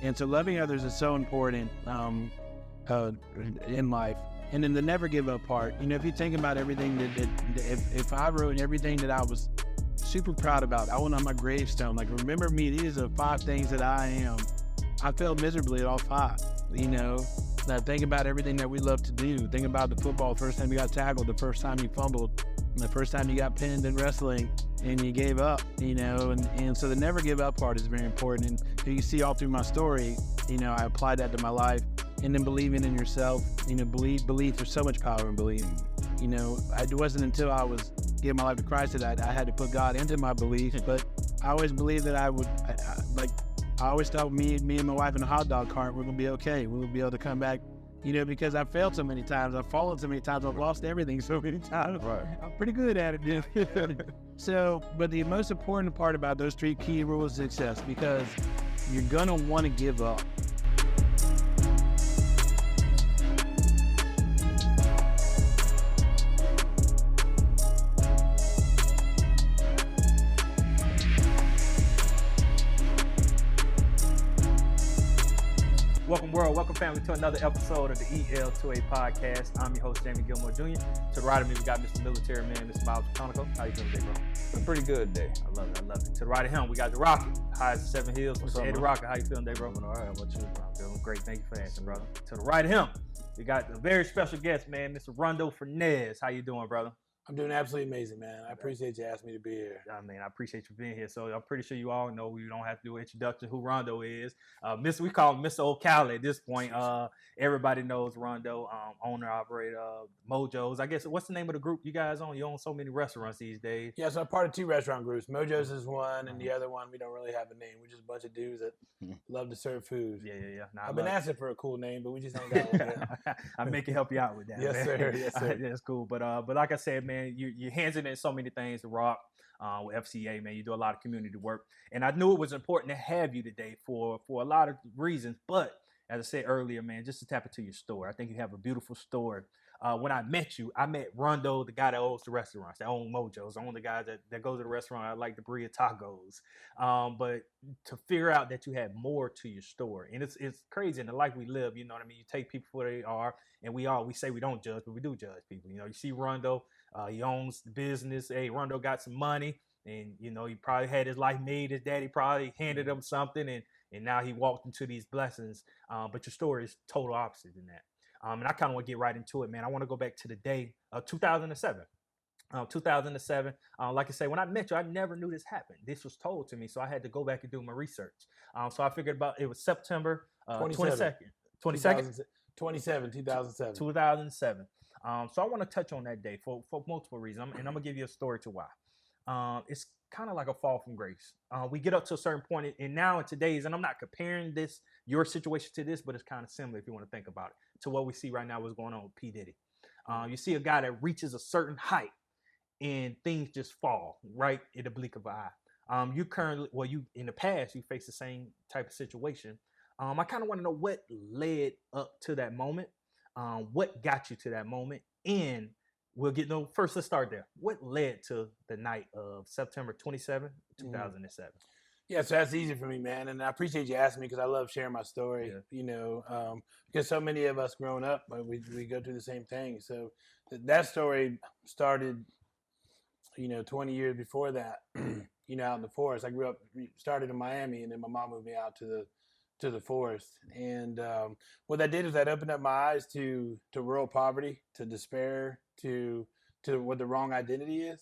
And so loving others is so important in life. And then the never give up part, if you think about everything if I wrote everything that I was super proud about, I went on my gravestone, like, remember me, these are 5 things that I am. I failed miserably at all 5, Now think about everything that we love to do. Think about the football, the first time you got tackled, the first time you fumbled, the first time you got pinned in wrestling and you gave up, and so the never give up part is very important. And you see all through my story, I applied that to my life. And then believing in yourself, belief, there's so much power in believing. It wasn't until I was giving my life to Christ that I had to put God into my belief, but I always believed that I always thought me and my wife in a hot dog cart, we're going to be okay. We'll be able to come back, because I've failed so many times. I've fallen so many times. I've lost everything so many times. Right. I'm pretty good at it. So, but the most important part about those 3 key rules of success, because you're going to want to give up. Welcome, world. Welcome, family, to another episode of the EL2A Podcast. I'm your host, Jamie Gilmore Jr. To the right of me, we got Mr. Military Man, Mr. Miles Conical. How you doing today, bro? Been pretty good today. I love it. To the right of him, we got the Rocket, highest of 7 hills. What's Mr. up, Eddie bro? Rocket, how you feeling today, bro? All right, how about you? I'm feeling great. Thank you for asking, brother. To the right of him, we got a very special guest, man, Mr. Rondo Fernandez. How you doing, brother? I'm doing absolutely amazing, man. I appreciate you asking me to be here. I appreciate you being here. So I'm pretty sure you all know we don't have to do an introduction who Rondo is. We call him Mr. Ocala at this point. Everybody knows Rondo, owner, operator, Mojo's. I guess, what's the name of the group you guys own? You own so many restaurants these days. Yeah, so I'm part of 2 restaurant groups. Mojo's is one, and the other one, we don't really have a name. We're just a bunch of dudes that love to serve food. Yeah. I've been asking for a cool name, but we just ain't got one yet. I may can help you out with that. Yes, man. sir. Yes, sir. That's cool. But like I said, man, your hands in so many things to rock with FCA, man. You do a lot of community work, and I knew it was important to have you today for a lot of reasons. But as I said earlier, man, just to tap into your store, I think you have a beautiful store. When I met you, I met Rondo, the guy that owns the restaurants, that own Mojo's, the only guy that goes to the restaurant. I like the burrito tacos. But to figure out that you had more to your store, and it's crazy in the life we live. You know what I mean? You take people for what they are, and we say we don't judge, but we do judge people. You see Rondo, he owns the business. Hey, Rondo got some money, and he probably had his life made. His daddy probably handed him something, and now he walked into these blessings. But your story is total opposite than that. And I kind of want to get right into it, man. I want to go back to the day of 2007. 2007, like I say, when I met you, I never knew this happened. This was told to me, so I had to go back and do my research. So I figured it was September 22nd. 2007. 2007. So I want to touch on that day for multiple reasons, and I'm going to give you a story to why. It's kind of like a fall from grace. We get up to a certain point, and now in today's, and I'm not comparing your situation to this, but it's kind of similar if you want to think about it, to what we see right now, what's going on with P. Diddy. You see a guy that reaches a certain height, and things just fall right in the blink of an eye. You in the past, you faced the same type of situation. I kind of want to know what led up to that moment, what got you to that moment, and first let's start there. What led to the night of September 27, 2007? Yeah, so that's easy for me, man. And I appreciate you asking me because I love sharing my story, because so many of us growing up, we go through the same thing. So that story started, 20 years before that, out in the forest. I started in Miami, and then my mom moved me out to the forest. And what that did is that opened up my eyes to rural poverty, to despair, to what the wrong identity is.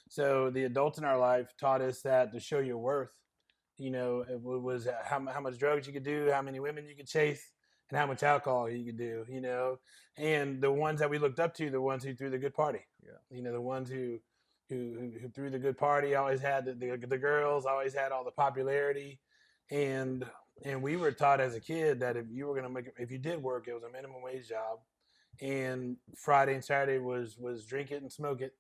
So the adults in our life taught us that to show your worth, it was how much drugs you could do, how many women you could chase, and how much alcohol you could do, and the ones that we looked up to, the ones who threw the good party, the ones who threw the good party always had the girls, always had all the popularity, and we were taught as a kid that if you did work, it was a minimum wage job, and Friday and Saturday was drink it and smoke it,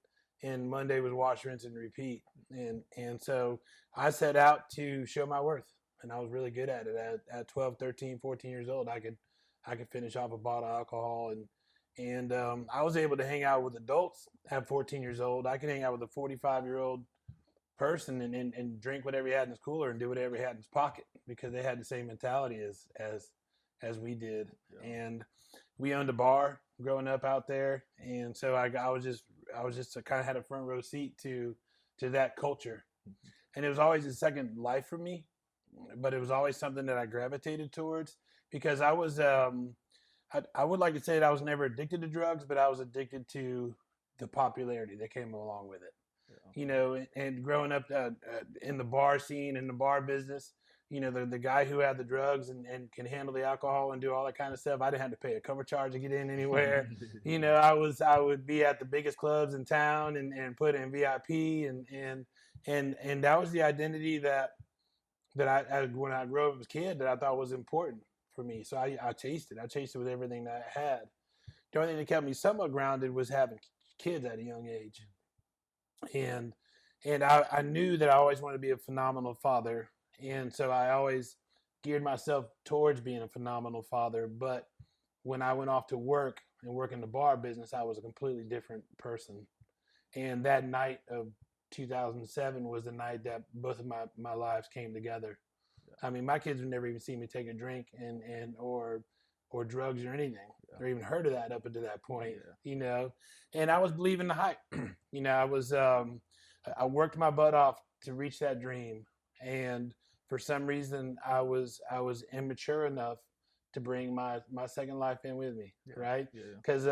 and Monday was wash, rinse, and repeat. And so I set out to show my worth, and I was really good at it. At 12, 13, 14 years old, I could finish off a bottle of alcohol, and I was able to hang out with adults at 14 years old. I could hang out with a 45-year-old person and drink whatever he had in his cooler and do whatever he had in his pocket because they had the same mentality as we did. Yeah. And we owned a bar growing up out there, and so I was just kind of had a front row seat to that culture, and it was always a second life for me, but it was always something that I gravitated towards because I was I would like to say that I was never addicted to drugs, but I was addicted to the popularity that came along with it. Yeah. You know, and growing up in the bar scene, in the bar business, you know, the guy who had the drugs and can handle the alcohol and do all that kind of stuff, I didn't have to pay a cover charge to get in anywhere. You know, I would be at the biggest clubs in town and put in VIP and that was the identity that I when I grew up as a kid that I thought was important for me. So I chased it. I chased it with everything that I had. The only thing that kept me somewhat grounded was having kids at a young age. And I knew that I always wanted to be a phenomenal father. And so I always geared myself towards being a phenomenal father. But when I went off to work and work in the bar business, I was a completely different person. And that night of 2007 was the night that both of my lives came together. I mean, my kids would never even see me take a drink or drugs or anything, or even heard of that up until that point, you know. And I was believing the hype. You know, I worked my butt off to reach that dream, and for some reason, I was immature enough to bring my second life in with me, right? Because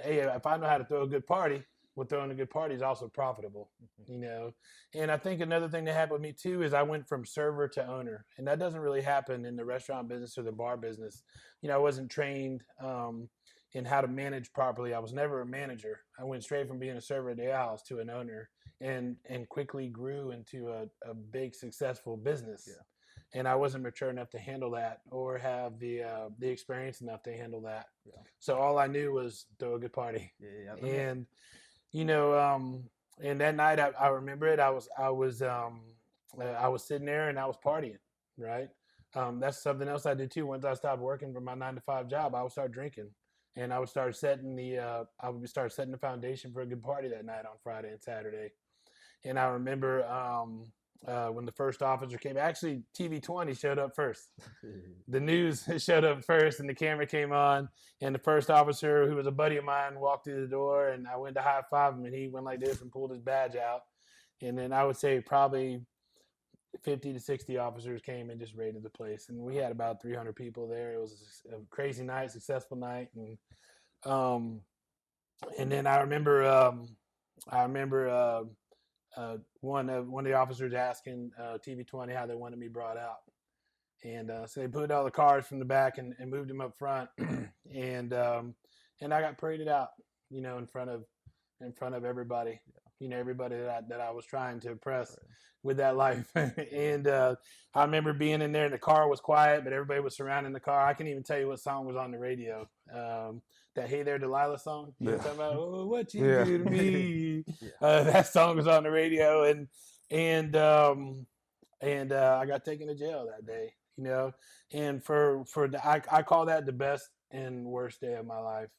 hey, if I know how to throw a good party, well, throwing a good party is also profitable, you know. And I think another thing that happened with me too is I went from server to owner, and that doesn't really happen in the restaurant business or the bar business. You know, I wasn't trained in how to manage properly. I was never a manager. I went straight from being a server at the Ale House to an owner, and quickly grew into a big successful business. And I wasn't mature enough to handle that or have the experience enough to handle that. So all I knew was throw a good party. And you know, and that night I remember it. I was sitting there and I was partying, right? That's something else I did too. Once I stopped working for my 9-to-5 job, I would start drinking, and I would start setting the foundation for a good party that night on Friday and Saturday. And I remember when the first officer came, actually TV 20 showed up first. The news showed up first, and the camera came on, and the first officer, who was a buddy of mine, walked through the door, and I went to high five him, and he went like this and pulled his badge out. And then I would say probably 50 to 60 officers came and just raided the place, and we had about 300 people there. It was a crazy night, successful night, and then I remember one of the officers asking TV 20 how they wanted me brought out, and so they put all the cars from the back and moved them up front, and I got paraded out, you know, in front of everybody, you know, everybody that I was trying to impress with that life. And I remember being in there, and the car was quiet, but everybody was surrounding the car. I can't even tell you what song was on the radio. That "Hey There Delilah" song. You know what I'm talking about? Oh, what you do to me. That song was on the radio, and I got taken to jail that day, you know. And I call that the best and worst day of my life,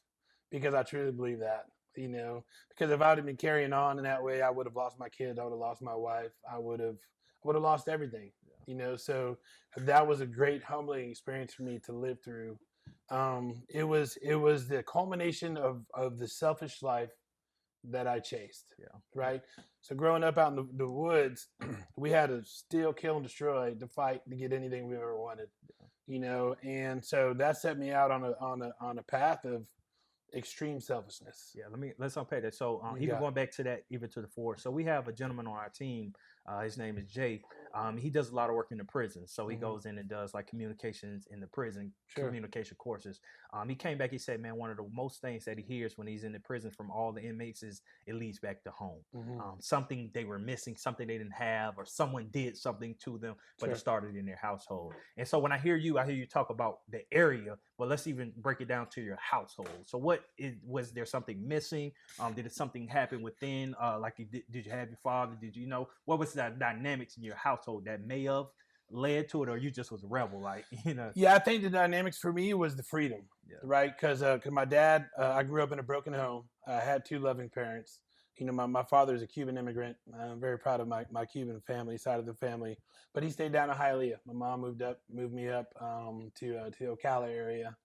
because I truly believe that, you know. Because if I'd have been carrying on in that way, I would have lost my kids, I would have lost my wife, I would have lost everything, you know. So that was a great humbling experience for me to live through. It was the culmination of the selfish life that I chased. Right. So growing up out in the woods, we had to steal, kill, and destroy to fight to get anything we ever wanted. You know, and so that set me out on a path of extreme selfishness. Let's unpack that. So even going back to that, even to the force. So we have a gentleman on our team. His name is Jay. He does a lot of work in the prison. So he goes in and does like communications in the prison, communication courses. He came back, he said, man, one of the most things that he hears when he's in the prison from all the inmates is it leads back to home. Something they were missing, something they didn't have, or someone did something to them, but it started in their household. And so when I hear you talk about the area, well, let's even break it down to your household. So was there something missing? Did something happen within? Did you have your father? Did you know? What was that dynamics in your household that may have led to it, or you just was a rebel, like, you know? Yeah, I think the dynamics for me was the freedom, right? Because my dad, I grew up in a broken home. I had two loving parents. You know, my father is a Cuban immigrant. I'm very proud of my Cuban family side of the family, but he stayed down in Hialeah. My mom moved me up to Ocala area,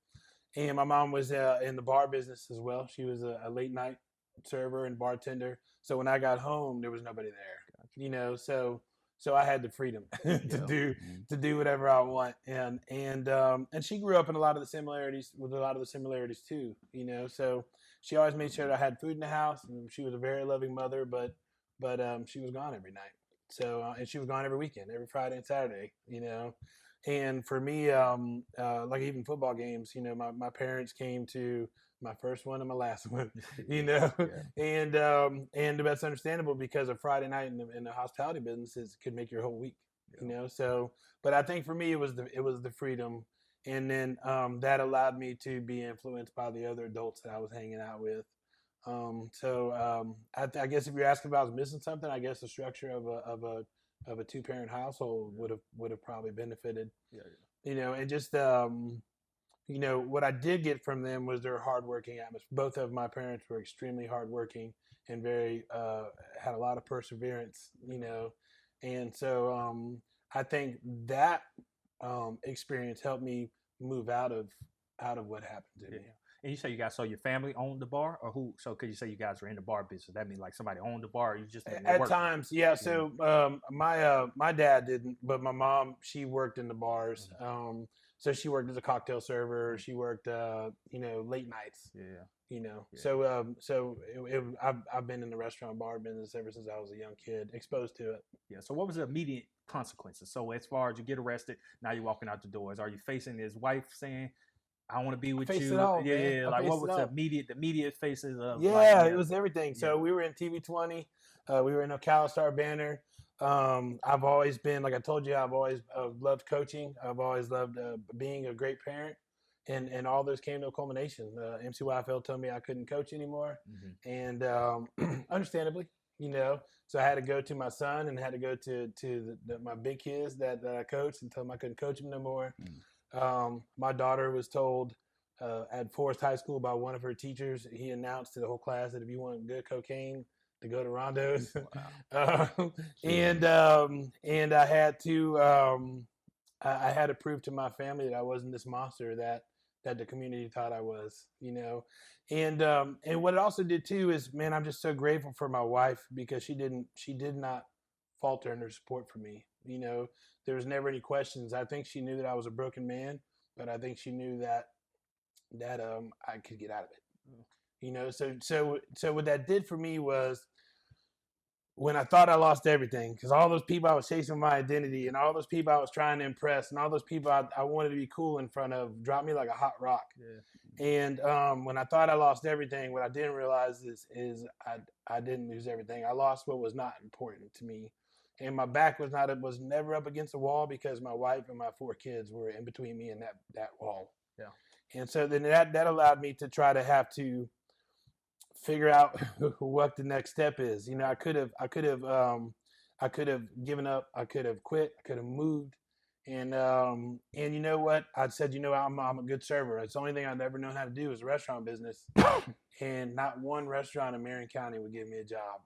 and my mom was in the bar business as well. She was a late night server and bartender. So when I got home, there was nobody there. You know, so I had the freedom to do whatever I want, and she grew up in a lot of the similarities too. You know, so she always made sure that I had food in the house, and she was a very loving mother, but she was gone every night. So and she was gone every weekend, every Friday and Saturday. You know, and for me, like even football games, you know, my parents came to my first one and my last one, you know, and that's understandable because a Friday night in the hospitality businesses could make your whole week, you know. So, but I think for me it was the freedom, and then that allowed me to be influenced by the other adults that I was hanging out with. I guess if you're asking if I was missing something, I guess the structure of a 2-parent household would have probably benefited, you know, and just you know, what I did get from them was their hardworking atmosphere. Both of my parents were extremely hardworking and very had a lot of perseverance, you know, and so I think that experience helped me move out of what happened to me. And you say your family owned the bar, or who? So could you say you guys were in the bar business? That means like somebody owned the bar, or you just at times, yeah. So my dad didn't, but my mom, she worked in the bars. So she worked as a cocktail server. She worked, you know, late nights. You know, so I've been in the restaurant bar business ever since I was a young kid, exposed to it. Yeah. So what was the immediate consequences? So as far as you get arrested, now you're walking out the doors. Are you facing his wife saying, "I want to be with you"? All, yeah. Like what was the immediate faces of? Yeah, it was everything. So we were in TV 20. We were in Ocala Star Banner. I've always been, like I told you, I've always loved coaching. I've always loved being a great parent, and all those came to a culmination. MCYFL told me I couldn't coach anymore, and understandably, you know, so I had to go to my son and had to go to my big kids that I coached and tell them I couldn't coach them no more. My daughter was told at Forest High School by one of her teachers. He announced to the whole class that if you want good cocaine, to go to Rondo's. Wow. And I had to I had to prove to my family that I wasn't this monster that the community thought I was, you know. And what it also did too is, man, I'm just so grateful for my wife because she did not falter in her support for me. You know, there was never any questions. I think she knew that I was a broken man, but I think she knew that I could get out of it. You know, so what that did for me was when I thought I lost everything, because all those people I was chasing my identity and all those people I was trying to impress and all those people I wanted to be cool in front of dropped me like a hot rock. Yeah. And when I thought I lost everything, what I didn't realize is I didn't lose everything. I lost what was not important to me. And my back was never up against the wall because my wife and my 4 kids were in between me and that wall. Yeah. And so then that allowed me to try to have to figure out what the next step is. You know, I could have given up. I could have quit. I could have moved. And you know what? I said, you know, I'm a good server. It's the only thing I've ever known how to do is restaurant business. And not one restaurant in Marion County would give me a job.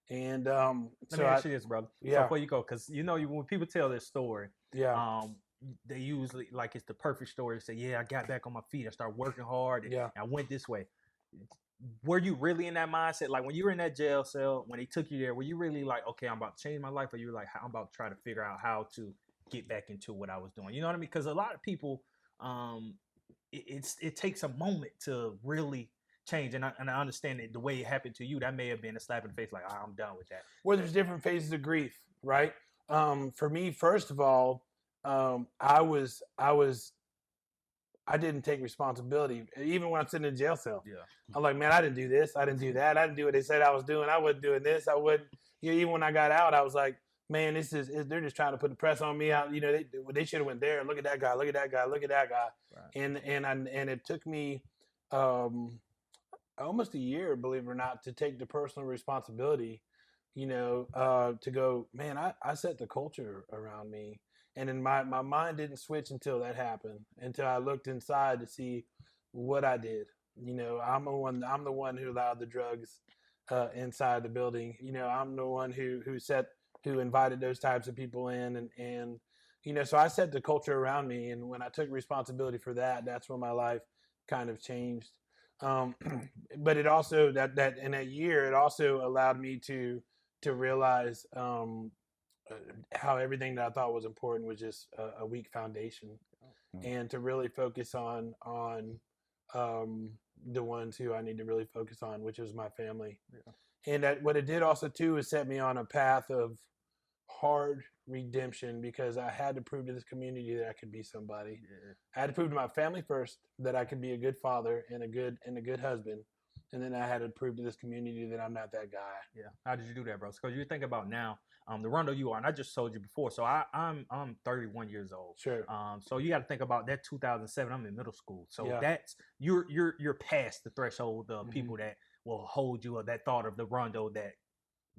And let me ask you this, brother. Yeah. So before you go, because you know when people tell this story, they usually like it's the perfect story to say, yeah, I got back on my feet. I started working hard. And I went this way. Were you really in that mindset? Like when you were in that jail cell, when they took you there, were you really like, okay, I'm about to change my life? Or you were like, I'm about to try to figure out how to get back into what I was doing? You know what I mean? Because a lot of people, it takes a moment to really change. And I understand that the way it happened to you, that may have been a slap in the face, like, I'm done with that. Well, there's different phases of grief, right? For me, first of all, I didn't take responsibility. Even when I'm sitting in a jail cell, I'm like, man, I didn't do this. I didn't do that. I didn't do what they said I was doing. I wasn't doing this. I wouldn't. You know, even when I got out, I was like, man, they're just trying to put the press on me. You know, they should have went there. Look at that guy. Look at that guy. Look at that guy. Right. And it took me almost a year, believe it or not, to take the personal responsibility. You know, to go, man, I set the culture around me. And then my mind didn't switch until that happened, until I looked inside to see what I did. You know, I'm the one who allowed the drugs inside the building. You know, I'm the one who invited those types of people in, and you know, so I set the culture around me. And when I took responsibility for that, that's when my life kind of changed. Um, but it also that in that year, it also allowed me to realize how everything that I thought was important was just a weak foundation, and to really focus on the ones who I need to really focus on, which was my family. Yeah. And that what it did also too is set me on a path of hard redemption, because I had to prove to this community that I could be somebody. Yeah. I had to prove to my family first that I could be a good father and a good husband. And then I had to prove to this community that I'm not that guy. Yeah. How did you do that, bro? Because you think about now, the Rondo you are, and I just told you before. So I'm 31 years old. Sure. So you got to think about that 2007. I'm in middle school. So that's you're past the threshold of people that will hold you, or that thought of the Rondo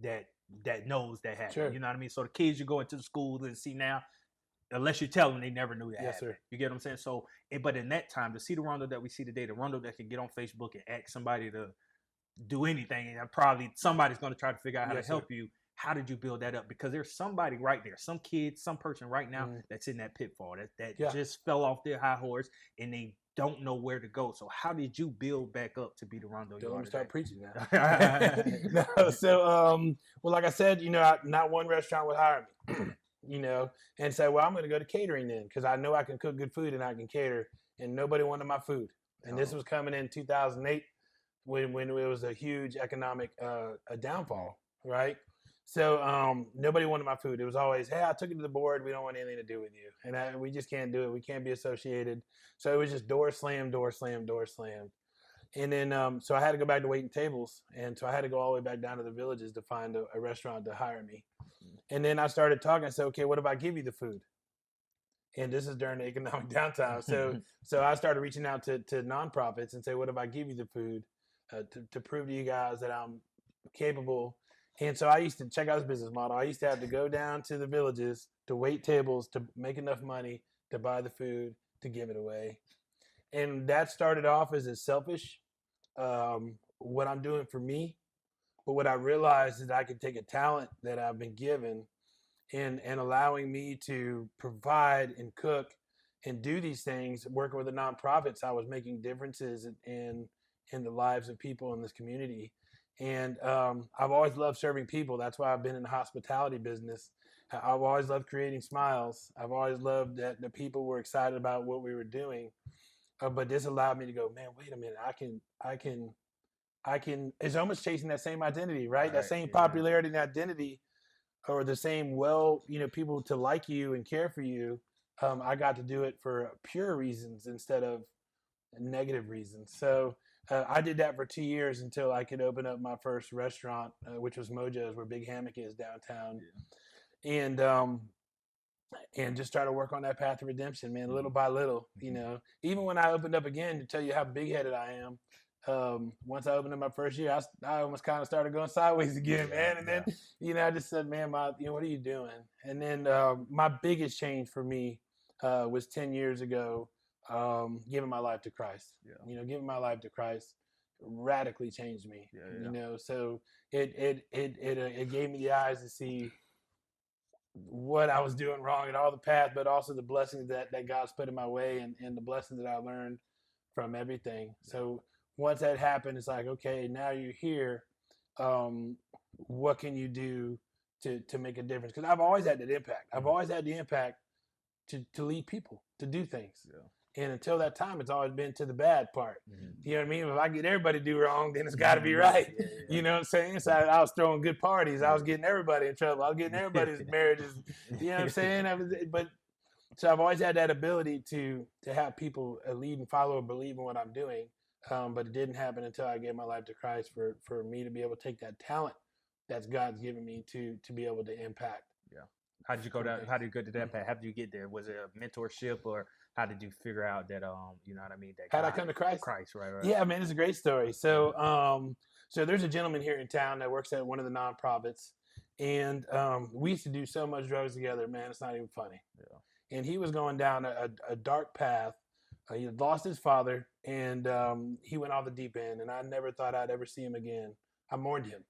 that knows that happened. Sure. You know what I mean? So the kids you go into the school and see now, unless you tell them, they never knew that happened. Sir. You get what I'm saying? So, but in that time, to see the Rondo that we see today, the Rondo that can get on Facebook and ask somebody to do anything, and probably somebody's going to try to figure out how to help you. How did you build that up? Because there's somebody right there, some kid, some person right now that's in that pitfall that just fell off their high horse and they don't know where to go. So how did you build back up to be the Rondo you are today? Start preaching now. No, so, well, like I said, you know, not one restaurant would hire me, you know, and say, well, I'm going to go to catering then, because I know I can cook good food and I can cater, and nobody wanted my food. And this was coming in 2008 when it was a huge economic downfall, right? So nobody wanted my food. It was always, hey, I took it to the board. We don't want anything to do with you. And we just can't do it. We can't be associated. So it was just door slam, door slam, door slam. And then so I had to go back to waiting tables. And so I had to go all the way back down to the Villages to find a restaurant to hire me. And then I started talking. I said, okay, what if I give you the food? And this is during the economic downtime. So I started reaching out to nonprofits and say, what if I give you the food to prove to you guys that I'm capable? And so I used to check out this business model. I used to have to go down to the Villages to wait tables to make enough money to buy the food to give it away. And that started off as a selfish, what I'm doing for me. But what I realized is that I could take a talent that I've been given and allowing me to provide and cook and do these things, working with the nonprofits, I was making differences in the lives of people in this community. And I've always loved serving people. That's why I've been in the hospitality business. I've always loved creating smiles. I've always loved that the people were excited about what we were doing. But this allowed me to go, man, wait a minute. I can, it's almost chasing that same identity, right? That same popularity and identity, or the same, people to like you and care for you. I got to do it for pure reasons instead of negative reasons. So I did that for 2 years until I could open up my first restaurant, which was Mojo's, where Big Hammock is downtown. Yeah. And just try to work on that path of redemption, man, little by little, you know. Even when I opened up again, to tell you how big-headed I am, once I opened up my first year, I almost kind of started going sideways again, man. And then, I just said, man, what are you doing? And then my biggest change for me was 10 years ago, giving my life to Christ. Giving my life to Christ radically changed me. So it gave me the eyes to see what I was doing wrong and all the path, but also the blessings that God's put in my way, and the blessings that I learned from everything. So once that happened, it's like, okay, now you're here. What can you do to make a difference? Because I've always had that impact. I've always had the impact to lead people, to do things. And until that time, it's always been to the bad part. You know what I mean? If I get everybody to do wrong, then it's got to be right. You know what I'm saying? So I was throwing good parties. I was getting everybody in trouble. I was getting everybody's marriages. You know what I'm saying? So I've always had that ability to have people lead and follow or believe in what I'm doing. But it didn't happen until I gave my life to Christ for me to be able to take that talent that God's given me to be able to impact. Yeah. How did you go down? How did you go to that path? How did you get there? Was it a mentorship, or how did you figure out that you know what I mean? That how did I come to Christ? Christ, right. Yeah, man, it's a great story. So so there's a gentleman here in town that works at one of the nonprofits, and we used to do so much drugs together, man. It's not even funny. Yeah. And he was going down a dark path. He had lost his father, and he went off the deep end, and I never thought I'd ever see him again. I mourned him.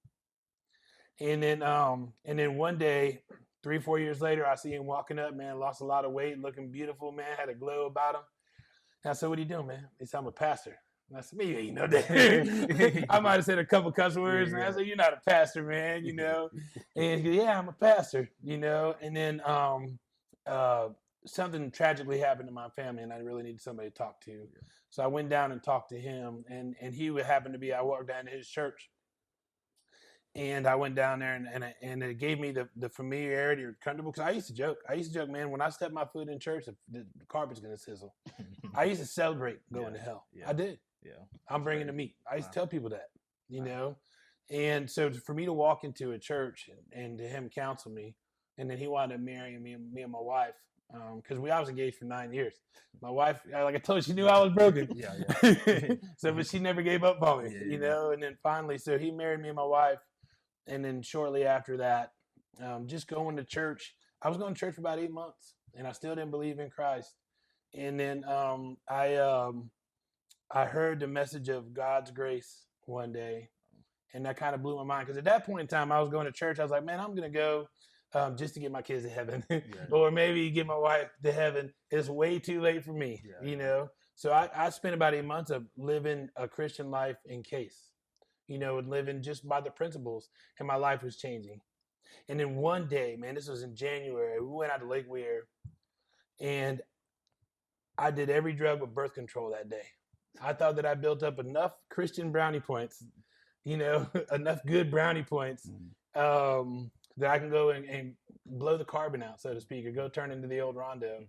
And then one day, 3-4 years later, I see him walking up, man, lost a lot of weight, looking beautiful, man, had a glow about him. And I said, "What are you doing, man?" He said, "I'm a pastor." And I said, "Me, you know that." I might have said a couple cuss words, and I said, "You're not a pastor, man, you know." And he goes, "Yeah, I'm a pastor, you know." And then something tragically happened to my family, and I really needed somebody to talk to. So I went down and talked to him, and he would happen to be. I walked down to his church. And I went down there, and it gave me the familiarity or comfortable. Because I used to joke, man, when I step my foot in church, the carpet's gonna sizzle. I used to celebrate going to hell. I did. Yeah, I'm bringing the meat. I used to tell people that, you know. And so for me to walk into a church and to him counsel me, and then he wanted to marry me and my wife, because I was engaged for 9 years. My wife, like I told you, she knew I was broken. So, but she never gave up on me, you know. And then finally, so he married me and my wife. And then shortly after that, just going to church. I was going to church for about 8 months, and I still didn't believe in Christ. And then I heard the message of God's grace one day, and that kind of blew my mind. Because at that point in time, I was going to church. I was like, man, I'm going to go just to get my kids to heaven, or maybe get my wife to heaven. It's way too late for me, you know. So I spent about 8 months of living a Christian life in case. You know, and living just by the principles, and my life was changing. And then one day, man, this was in January, we went out to Lake Weir, and I did every drug but birth control that day. I thought that I built up enough Christian brownie points, you know, enough good brownie points that I can go and blow the carbon out, so to speak, or go turn into the old Rondo.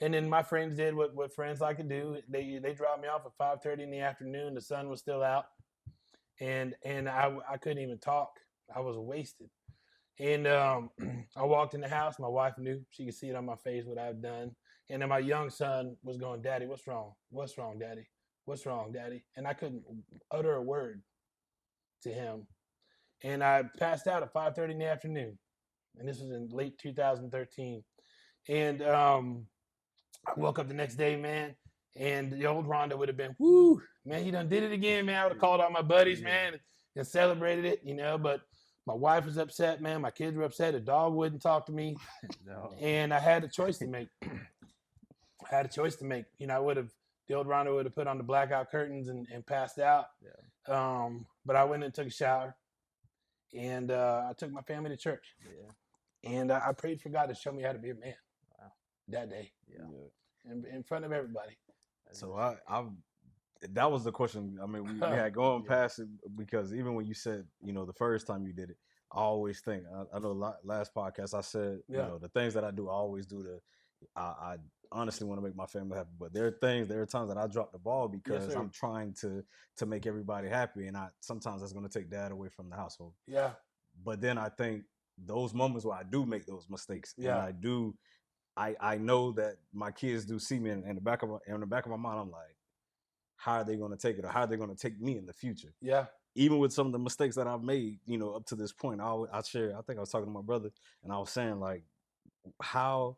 And then my friends did what friends like to do. They dropped me off at 5:30 in the afternoon. The sun was still out. And I couldn't even talk. I was wasted. And I walked in the house. My wife knew. She could see it on my face what I've done. And then my young son was going, "Daddy, what's wrong? What's wrong, Daddy? What's wrong, Daddy?" And I couldn't utter a word to him. And I passed out at 5:30 in the afternoon. And this was in late 2013. And I woke up the next day, man. And the old Rondo would have been, whoo, man, he done did it again, man. I would have called all my buddies, man, and celebrated it, you know. But my wife was upset, man. My kids were upset. The dog wouldn't talk to me. And I had a choice to make. You know, the old Rondo would have put on the blackout curtains and passed out. But I went and took a shower. And I took my family to church. And I prayed for God to show me how to be a man that day. In front of everybody. So I that was the question. I mean, we had going past it because even when you said, you know, the first time you did it, I always think. I know last podcast I said, you know, the things that I do, I always do I honestly want to make my family happy. But there are times that I drop the ball because I'm trying to make everybody happy, and sometimes that's going to take dad away from the household. But then I think those moments where I do make those mistakes, and I know that my kids do see me in the back of my mind. I'm like, how are they going to take it, or how are they going to take me in the future? Even with some of the mistakes that I've made, you know, up to this point, I share. I think I was talking to my brother, and I was saying like, how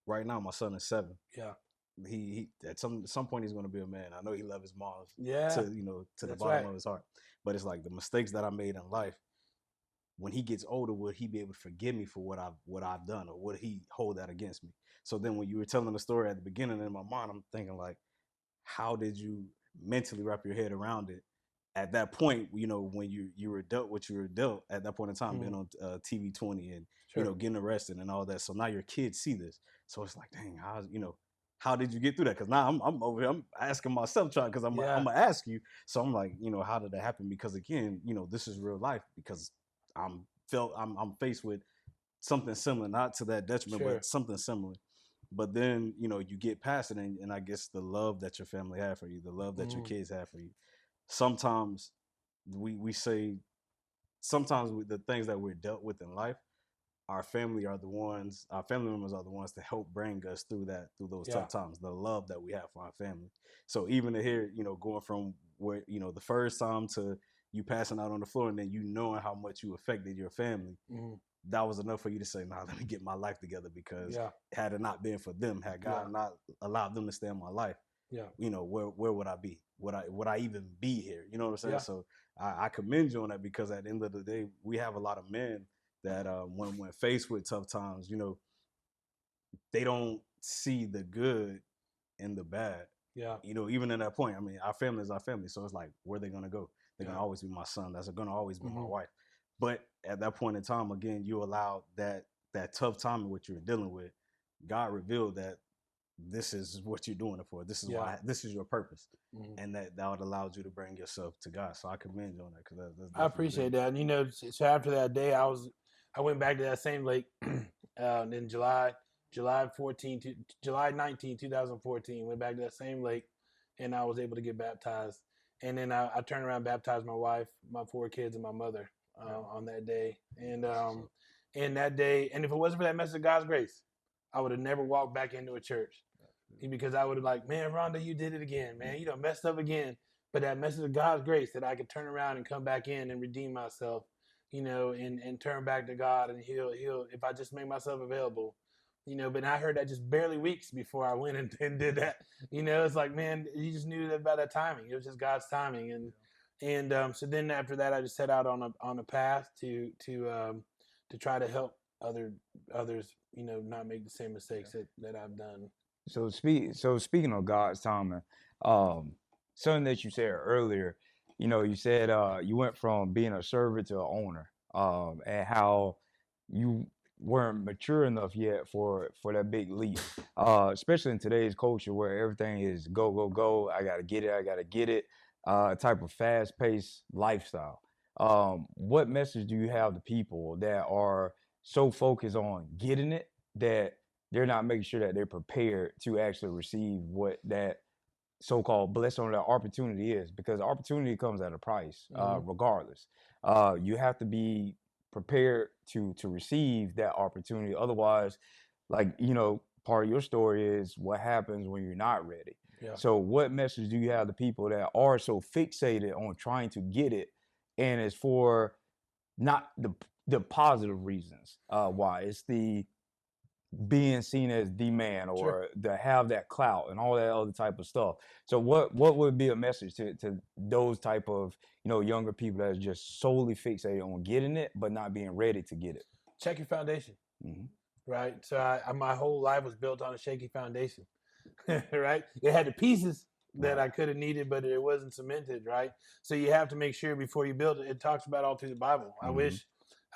right now my son is 7. He at some point he's going to be a man. I know he loves his mom to the bottom of his heart. But it's like the mistakes that I made in life. When he gets older, will he be able to forgive me for what I've done, or would he hold that against me? So then when you were telling the story at the beginning, in my mind, I'm thinking like, how did you mentally wrap your head around it at that point, you know, when you were dealt what you were dealt at that point in time, being on TV 20 and, you know, getting arrested and all that. So now your kids see this. So it's like, dang, how did you get through that? Because now I'm over here, I'm asking myself, because I'm going to ask you. So I'm like, you know, how did that happen? Because again, you know, this is real life, because I'm faced with something similar, not to that detriment, but something similar. But then, you know, you get past it, and I guess the love that your family have for you, the love that your kids have for you. Sometimes we say, the things that we're dealt with in life, our family members are the ones to help bring us through those tough times, the love that we have for our family. So even to hear, you know, going from where, you know, the first time to you passing out on the floor, and then you knowing how much you affected your family, that was enough for you to say, nah, let me get my life together, because had it not been for them, had God not allowed them to stay in my life, where would I be? Would I even be here? You know what I'm saying? Yeah. So I commend you on that, because at the end of the day, we have a lot of men that when faced with tough times, they don't see the good in the bad. Yeah. Even in that point, I mean, our family is our family. So it's like, where are they going to go? They're Yeah. going to always be my son. That's going to always be my Mhm. wife. But at that point in time, again, you allow that tough time in what you were dealing with. God revealed that this is what you're doing it for. This is why. This is your purpose, and that would allow you to bring yourself to God. So I commend you on that, because that's I appreciate that. And so after that day, I went back to that same lake in July 19, 2014. Went back to that same lake, and I was able to get baptized. And then I turned around, baptized my wife, my 4 kids, and my mother on that day. And that day, and if it wasn't for that message of God's grace, I would have never walked back into a church, because I would have like, man, Rondo, you did it again, man. You done messed up again. But that message of God's grace, that I could turn around and come back in and redeem myself, and turn back to God, and he'll if I just make myself available, But I heard that just barely weeks before I went and did that. It's like, man, you just knew that about that timing. It was just God's timing, and so then after that, I just set out on a path to try to help others, not make the same mistakes that I've done. So speaking of God's timing, something that you said earlier, you said you went from being a servant to an owner, and how you weren't mature enough yet for that big leap, especially in today's culture where everything is go, go, go. I gotta get it, type of fast-paced lifestyle. What message do you have to people that are so focused on getting it that they're not making sure that they're prepared to actually receive what that so-called blessing or that opportunity is? Because opportunity comes at a price, regardless. You have to be prepared to receive that opportunity. Otherwise, part of your story is what happens when you're not ready. Yeah. So what message do you have to people that are so fixated on trying to get it, and it's for not the positive reasons why? It's the being seen as the man, or to have that clout and all that other type of stuff. So what would be a message to those type of younger people that are just solely fixated on getting it but not being ready to get it? Check your foundation. Mm-hmm. Right. So my whole life was built on a shaky foundation. Right. It had the pieces that I could have needed, but it wasn't cemented. Right. So you have to make sure before you build it. It talks about all through the Bible. Mm-hmm.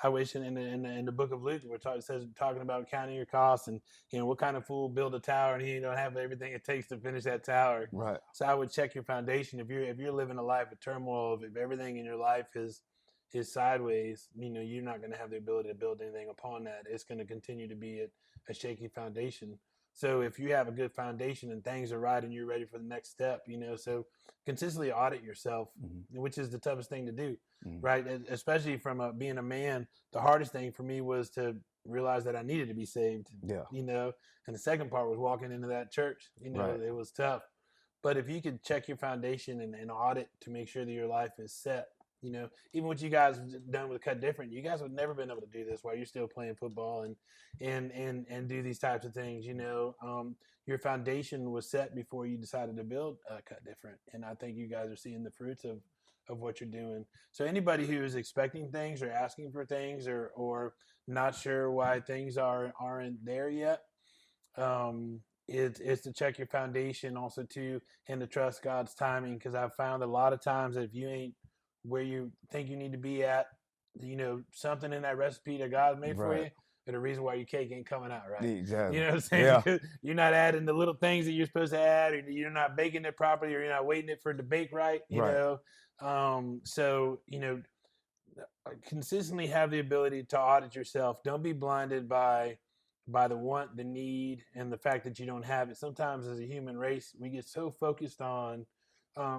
I wish in the book of Luke, it says talking about counting your costs, and what kind of fool build a tower and he don't have everything it takes to finish that tower. Right. So I would check your foundation. If you're living a life of turmoil, if everything in your life is sideways, you're not going to have the ability to build anything upon that. It's going to continue to be a shaky foundation. So if you have a good foundation and things are right and you're ready for the next step, so consistently audit yourself, which is the toughest thing to do, right? Especially from being a man, the hardest thing for me was to realize that I needed to be saved, and the second part was walking into that church, It was tough. But if you could check your foundation and audit to make sure that your life is set, even what you guys have done with Cut Different, you guys would never been able to do this while you're still playing football and do these types of things. Your foundation was set before you decided to build Cut Different, and I think you guys are seeing the fruits of what you're doing. So anybody who is expecting things or asking for things or not sure why things aren't there yet, it's to check your foundation also too, and to trust God's timing, because I've found a lot of times that if you ain't where you think you need to be at, something in that recipe that God made for you, but the reason why your cake ain't coming out right. Exactly. You know what I'm saying? Yeah. Because you're not adding the little things that you're supposed to add, or you're not baking it properly, or you're not waiting it for it to bake right. You know, so consistently have the ability to audit yourself. Don't be blinded by the want, the need, and the fact that you don't have it. Sometimes as a human race, we get so focused on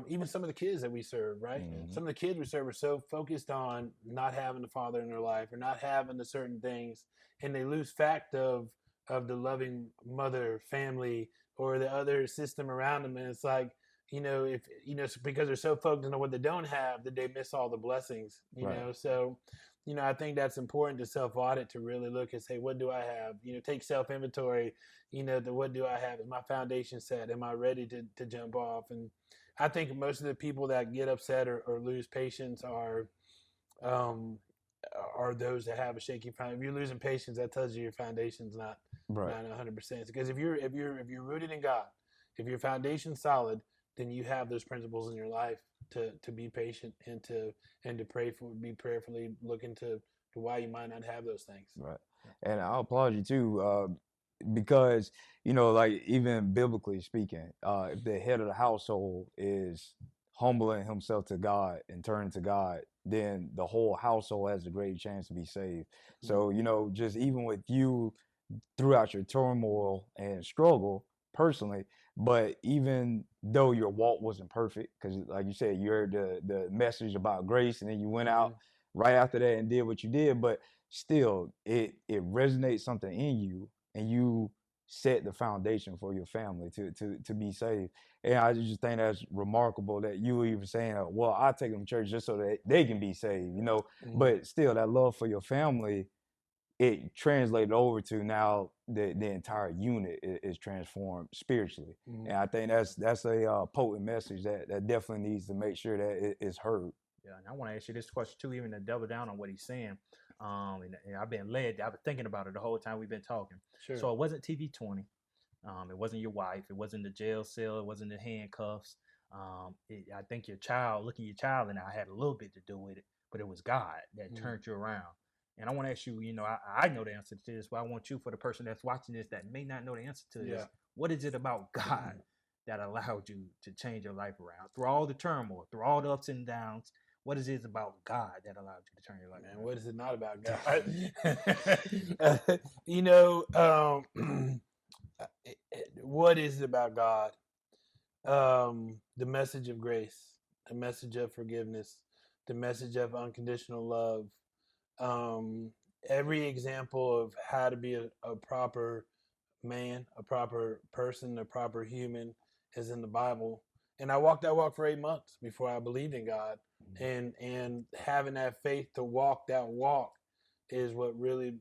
even some of the kids that we serve, right? Some of the kids we serve are so focused on not having the father in their life or not having the certain things, and they lose fact of the loving mother, family, or the other system around them. And it's like, if because they're so focused on what they don't have, that they miss all the blessings, you know? So I think that's important to self-audit, to really look and say, what do I have? Take self-inventory, what do I have? Is my foundation set? Am I ready to jump off? And I think most of the people that get upset or lose patience are those that have a shaky foundation. If you're losing patience, that tells you your foundation's not 100%. Because if you're rooted in God, if your foundation's solid, then you have those principles in your life to be patient and to pray for, be prayerfully looking to why you might not have those things. Right. And I applaud you too, because, like even biblically speaking, if the head of the household is humbling himself to God and turning to God, then the whole household has a great chance to be saved. So, just even with you throughout your turmoil and struggle personally, but even though your walk wasn't perfect, because like you said, you heard the message about grace, and then you went out right after that and did what you did, but still it resonates something in you, and you set the foundation for your family to be saved. And I just think that's remarkable that you were even saying, well, I take them to church just so that they can be saved, but still that love for your family, it translated over to now the entire unit is transformed spiritually. And I think that's a potent message that definitely needs to make sure that it is heard. Yeah, and I want to ask you this question too, even to double down on what he's saying. And I've been thinking about it the whole time we've been talking. Sure. So it wasn't TV 20. It wasn't your wife. It wasn't the jail cell. It wasn't the handcuffs. I think your child and I had a little bit to do with it, but it was God that turned you around. And I want to ask you, I know the answer to this, but I want you, for the person that's watching this that may not know the answer to this, what is it about God that allowed you to change your life around through all the turmoil, through all the ups and downs? What is it about God that allowed you to turn your life around? What is it not about God? What is it about God? The message of grace, the message of forgiveness, the message of unconditional love. Every example of how to be a proper man, a proper person, a proper human is in the Bible. And I walked that walk for 8 months before I believed in God. And having that faith to walk that walk is what really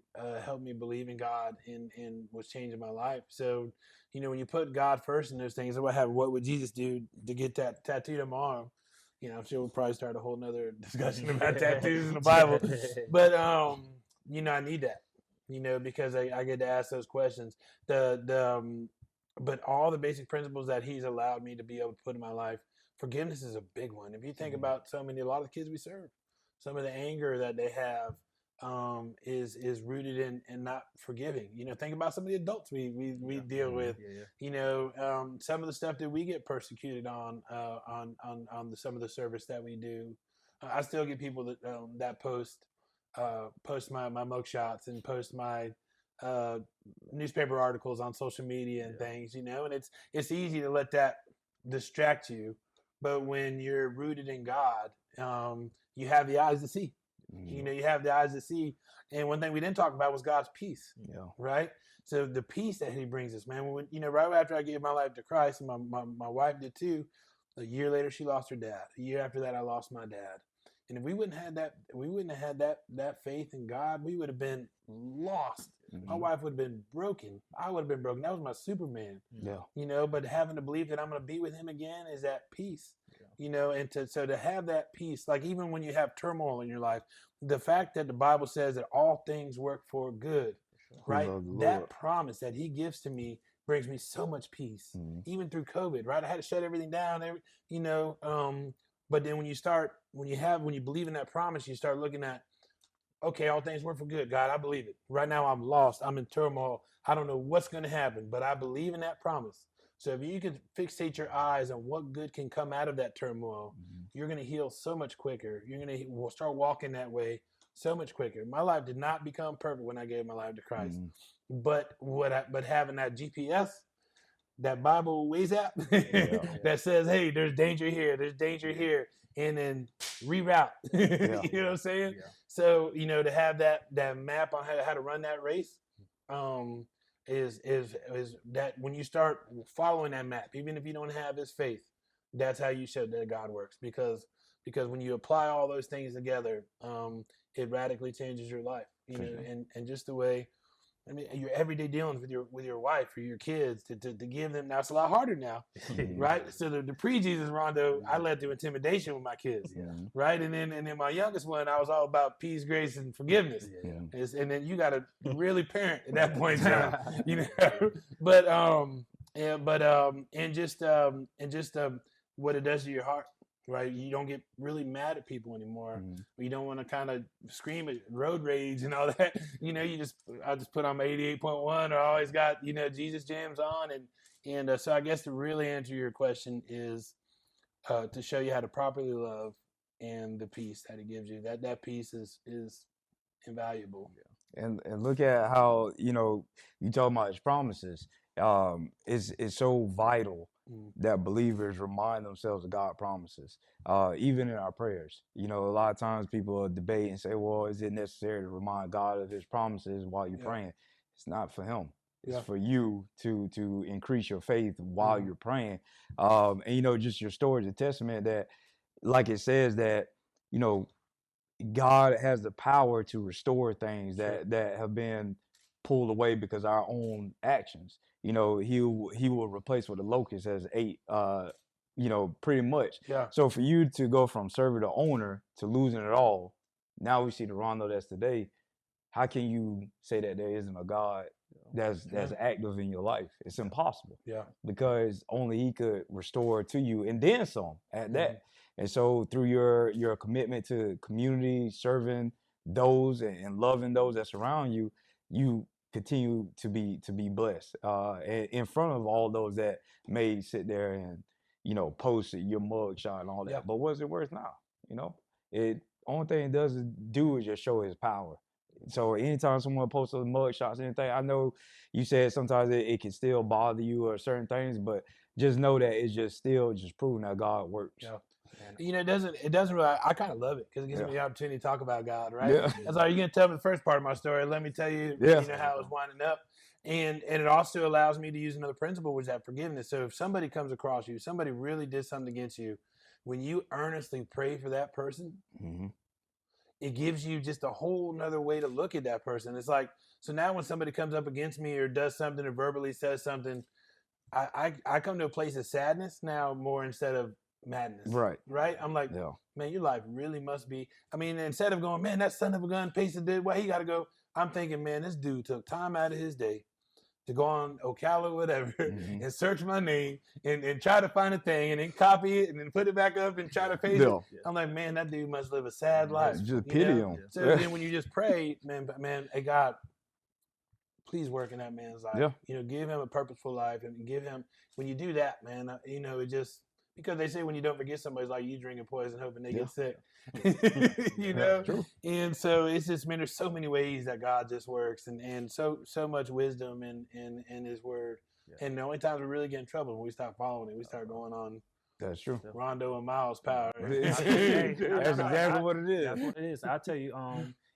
helped me believe in God and was changing my life. So, when you put God first in those things, what would Jesus do to get that tattooed on my arm? I'm sure we'll probably start a whole nother discussion about tattoos in the Bible. But, I need that, because I get to ask those questions. But all the basic principles that he's allowed me to be able to put in my life, forgiveness is a big one. If you think about a lot of the kids we serve, some of the anger that they have is rooted in not forgiving. Think about some of the adults we deal with. Some of the stuff that we get persecuted on some of the service that we do. I still get people that post my mug shots and post my newspaper articles on social media and things. And it's easy to let that distract you, but when you're rooted in God, you have the eyes to see. You have the eyes to see. And one thing we didn't talk about was God's peace. Right? So the peace that he brings us, man, right after I gave my life to Christ, and my wife did too, a year later she lost her dad. A year after that I lost my dad. And if we wouldn't have had that faith in God, we would have been lost. My wife would have been broken. I would have been broken. That was my Superman. But having to believe that I'm going to be with him again is that peace. And to have that peace, like even when you have turmoil in your life, the fact that the Bible says that all things work for good, right? That promise that he gives to me brings me so much peace, even through COVID, right? I had to shut everything down, but then when you believe in that promise, you start looking at, okay, all things work for good. God, I believe it. Right now I'm lost. I'm in turmoil. I don't know what's going to happen, but I believe in that promise. So if you can fixate your eyes on what good can come out of that turmoil, you're going to heal so much quicker. You're going to start walking that way so much quicker. My life did not become perfect when I gave my life to Christ, but having that GPS, that Bible Waze app that says, hey, there's danger here, and then reroute. You know what I'm saying? So, to have that map on how to run that race, is that when you start following that map, even if you don't have his faith, that's how you show that God works, because because when you apply all those things together, it radically changes your life, you know, and just the way, I mean, your everyday dealings with your wife or your kids to give them. Now it's a lot harder now, right? So the pre-Jesus Rondo, I led to intimidation with my kids, right? And then my youngest one, I was all about peace, grace, and forgiveness. And then you got to really parent at that point in time, you know. But what it does to your heart. Right, you don't get really mad at people anymore. You don't want to kind of scream at road rage and all that. You know, I just put on my 88.1, or I always got, you know, Jesus jams on, and so I guess to really answer your question is to show you how to properly love and the peace that it gives you. That peace is invaluable. And look at how, you know, you talk about his promises. It's so vital that believers remind themselves of God's promises, even in our prayers. You know, a lot of times people debate and say, well, is it necessary to remind God of his promises while you're praying? It's not for him. It's for you to increase your faith while you're praying. And, you know, just your story is a testament that, like it says that, you know, God has the power to restore things that have been pulled away because of our own actions. You know, he will replace what the locust has ate, you know, pretty much. Yeah. So for you to go from server to owner to losing it all, now we see the Rondo that's today. How can you say that there isn't a God that's active in your life? It's impossible. Yeah. Because only he could restore to you and then some at that. And so through your commitment to community, serving those and loving those that surround you, you continue to be blessed in front of all those that may sit there and, you know, post your mug shot and all that. But what's it worth now? You know, it only thing it does is just show his power. So anytime someone posts those mug shots, anything, I know you said sometimes it can still bother you or certain things, but just know that it's just still just proving that God works. Yeah. You know, it doesn't really, I kind of love it because it gives me the opportunity to talk about God, right? Yeah. That's all. You're going to tell me the first part of my story. Let me tell you, you know, how it was winding up. And it also allows me to use another principle, which is that forgiveness. So if somebody comes across you, somebody really did something against you, when you earnestly pray for that person, it gives you just a whole nother way to look at that person. It's like, so now when somebody comes up against me or does something or verbally says something, I come to a place of sadness now more instead of madness. Right? I'm like, man, your life really must be. I mean, instead of going, man, that son of a gun pasted did what he got to go. I'm thinking, man, this dude took time out of his day to go on Ocala or whatever and search my name and try to find a thing and then copy it and then put it back up and try to paste it. I'm like, man, that dude must live a sad life. Just pity him. So then when you just pray, man, hey, God, please work in that man's life. You know, give him a purposeful life and give him, when you do that, man, you know, it just, because they say when you don't forget somebody, it's like you drinking poison hoping they get sick. You know? And so it's just, man, there's so many ways that God just works and so much wisdom in his word. And the only times we really get in trouble when we stop following it, we start going on. That's true. Rondo and Miles power. That's exactly what it is. That's what it is. I tell you,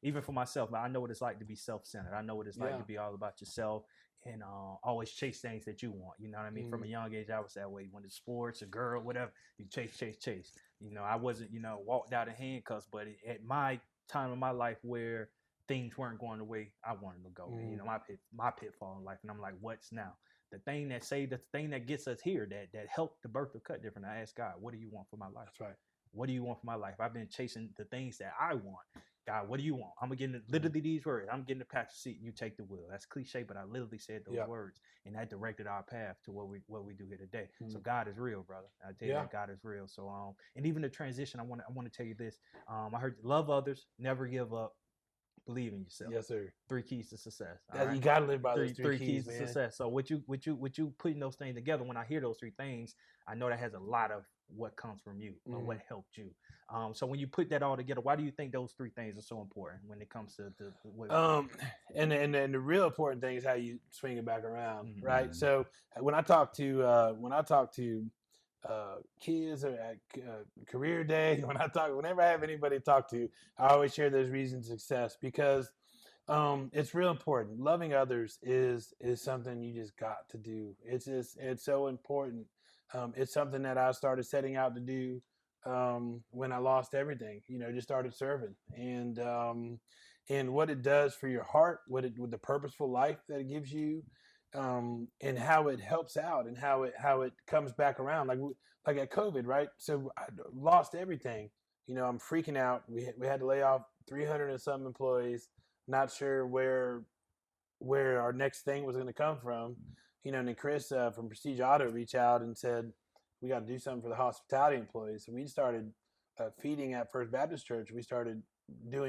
even for myself, I know what it's like to be self-centered. I know what it's like to be all about yourself and always chase things that you want. You know what I mean? From a young age, I was that way. When it's sports, a girl, whatever, you chase. You know, I wasn't, you know, walked out in handcuffs, but at my time in my life where things weren't going the way I wanted to go, you know, my pitfall in life, and I'm like, what's now? The thing that saved, the thing that gets us here, that helped the birth of Cut Different. I asked God, what do you want for my life? That's right. What do you want for my life? I've been chasing the things that I want. God, what do you want? I'm getting literally these words. I'm getting the passenger seat and you take the wheel. That's cliche, but I literally said those words, and that directed our path to what we do here today. So God is real, brother. I tell you that God is real. So and even the transition, I want to tell you this. I heard love others, never give up, believe in yourself. Yes, sir. 3 keys to success. Right? You gotta live by those three keys man. to success. So with you putting those things together, when I hear those 3 things, I know that has a lot of what comes from you or what helped you. So when you put that all together, why do you think those 3 things are so important when it comes to and the real important thing is how you swing it back around, right? So when I talk to kids or at career day, whenever I have anybody to talk to, I always share those reasons of success because it's real important. Loving others is something you just got to do. It's so important. It's something that I started setting out to do when I lost everything. Just started serving, and what it does for your heart, with the purposeful life that it gives you, and how it helps out, and how it comes back around. Like at COVID, right? So I lost everything. I'm freaking out. We had to lay off 300 and some employees. Not sure where our next thing was going to come from. And then Chris from Prestige Auto reached out and said, we got to do something for the hospitality employees. So we started feeding at First Baptist Church. We started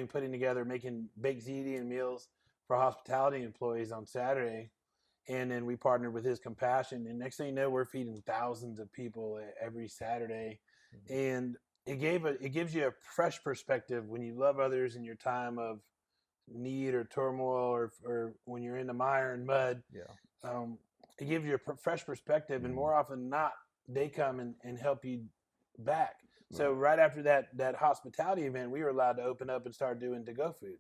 putting together, making baked ziti and meals for hospitality employees on Saturday. And then we partnered with His Compassion. And next thing you know, we're feeding thousands of people every Saturday. And it gives you a fresh perspective when you love others in your time of need or turmoil, or when you're in the mire and mud. It gives you a fresh perspective, and more often than not, they come and help you back. So right after that hospitality event, we were allowed to open up and start doing to-go food.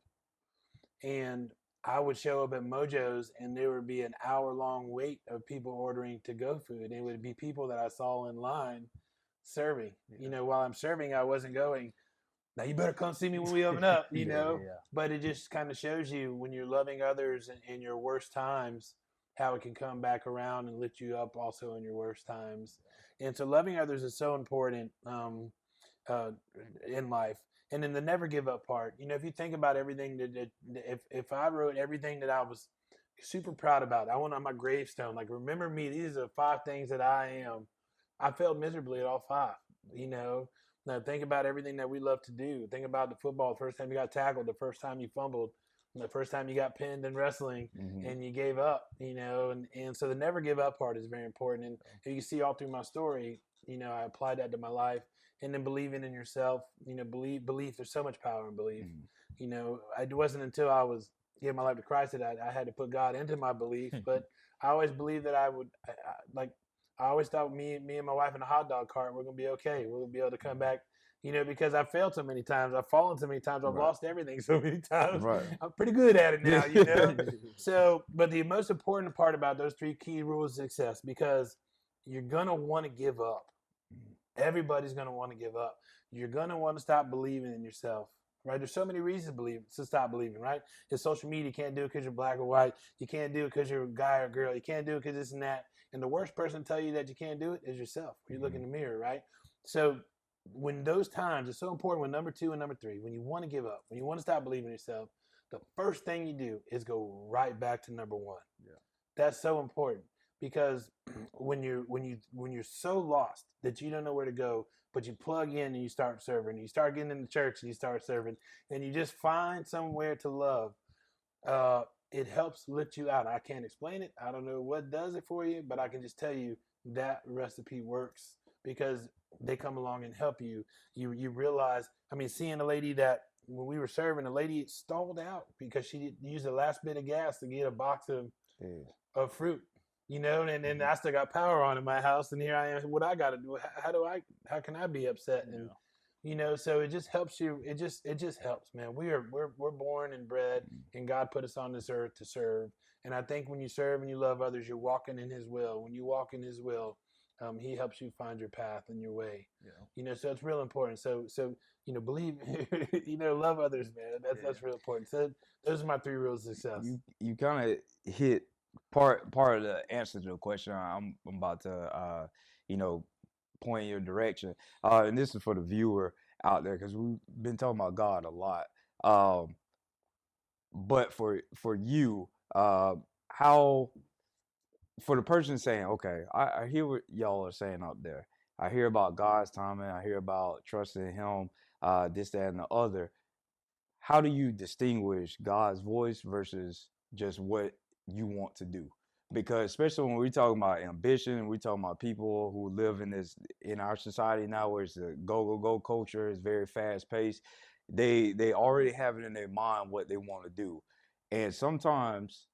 And I would show up at Mojo's, and there would be an hour-long wait of people ordering to-go food. It would be people that I saw in line serving. While I'm serving, I wasn't going, now you better come see me when we open up, But it just kind of shows you, when you're loving others in your worst times, how it can come back around and lift you up also in your worst times. And so loving others is so important in life. And then the never give up part, if you think about everything if I wrote everything that I was super proud about, I want on my gravestone, like, remember me, these are 5 things that I am. I failed miserably at all 5, Now think about everything that we love to do. Think about the football, the first time you got tackled, the first time you fumbled, the first time you got pinned in wrestling, and you gave up, and so the never give up part is very important. And you can see all through my story, I applied that to my life. And then believing in yourself, belief, there's so much power in belief. It wasn't until I was giving my life to Christ that I had to put God into my belief. But I always believed that I always thought me and my wife in a hot dog cart, we're going to be okay. We're going to be able to come back, because I've failed so many times. I've fallen so many times. I've lost everything so many times. I'm pretty good at it now, So, but the most important part about those 3 key rules of success, because you're going to want to give up. Everybody's going to want to give up. You're going to want to stop believing in yourself, right? There's so many reasons to stop believing, right? It's social media. You can't do it because you're black or white. You can't do it because you're a guy or girl. You can't do it because this and that. And the worst person to tell you that you can't do it is yourself. When you look in the mirror, right? So when those times, it's so important with number 2 and number 3, when you want to give up, when you want to stop believing in yourself, the first thing you do is go right back to number 1. That's so important. Because when you're so lost that you don't know where to go, but you plug in and you start serving, you start getting in the church and you start serving, and you just find somewhere to love, it helps lift you out. I can't explain it. I don't know what does it for you, but I can just tell you that recipe works, because they come along and help you. You realize, seeing a lady that when we were serving, a lady stalled out because she used the last bit of gas to get a box of fruit. And then I still got power on in my house, and here I am. What I got to do? How can I be upset? And so it just helps you. It just helps, man. We're born and bred, and God put us on this earth to serve. And I think when you serve and you love others, you're walking in His will. When you walk in His will, He helps you find your path and your way. So it's real important. So believe, love others, man. That's real important. So those are my 3 rules of success. You kind of hit part of the answer to the question I'm about to point in your direction, and this is for the viewer out there, because we've been talking about God a lot, but for you, how, for the person saying, okay, I hear what y'all are saying out there, I hear about God's timing, I hear about trusting Him, this, that, and the other, how do you distinguish God's voice versus just what you want to do? Because especially when we're talking about ambition, we're talking about people who live in our society now, where it's a go culture, it's very fast paced. They already have it in their mind what they want to do, and sometimes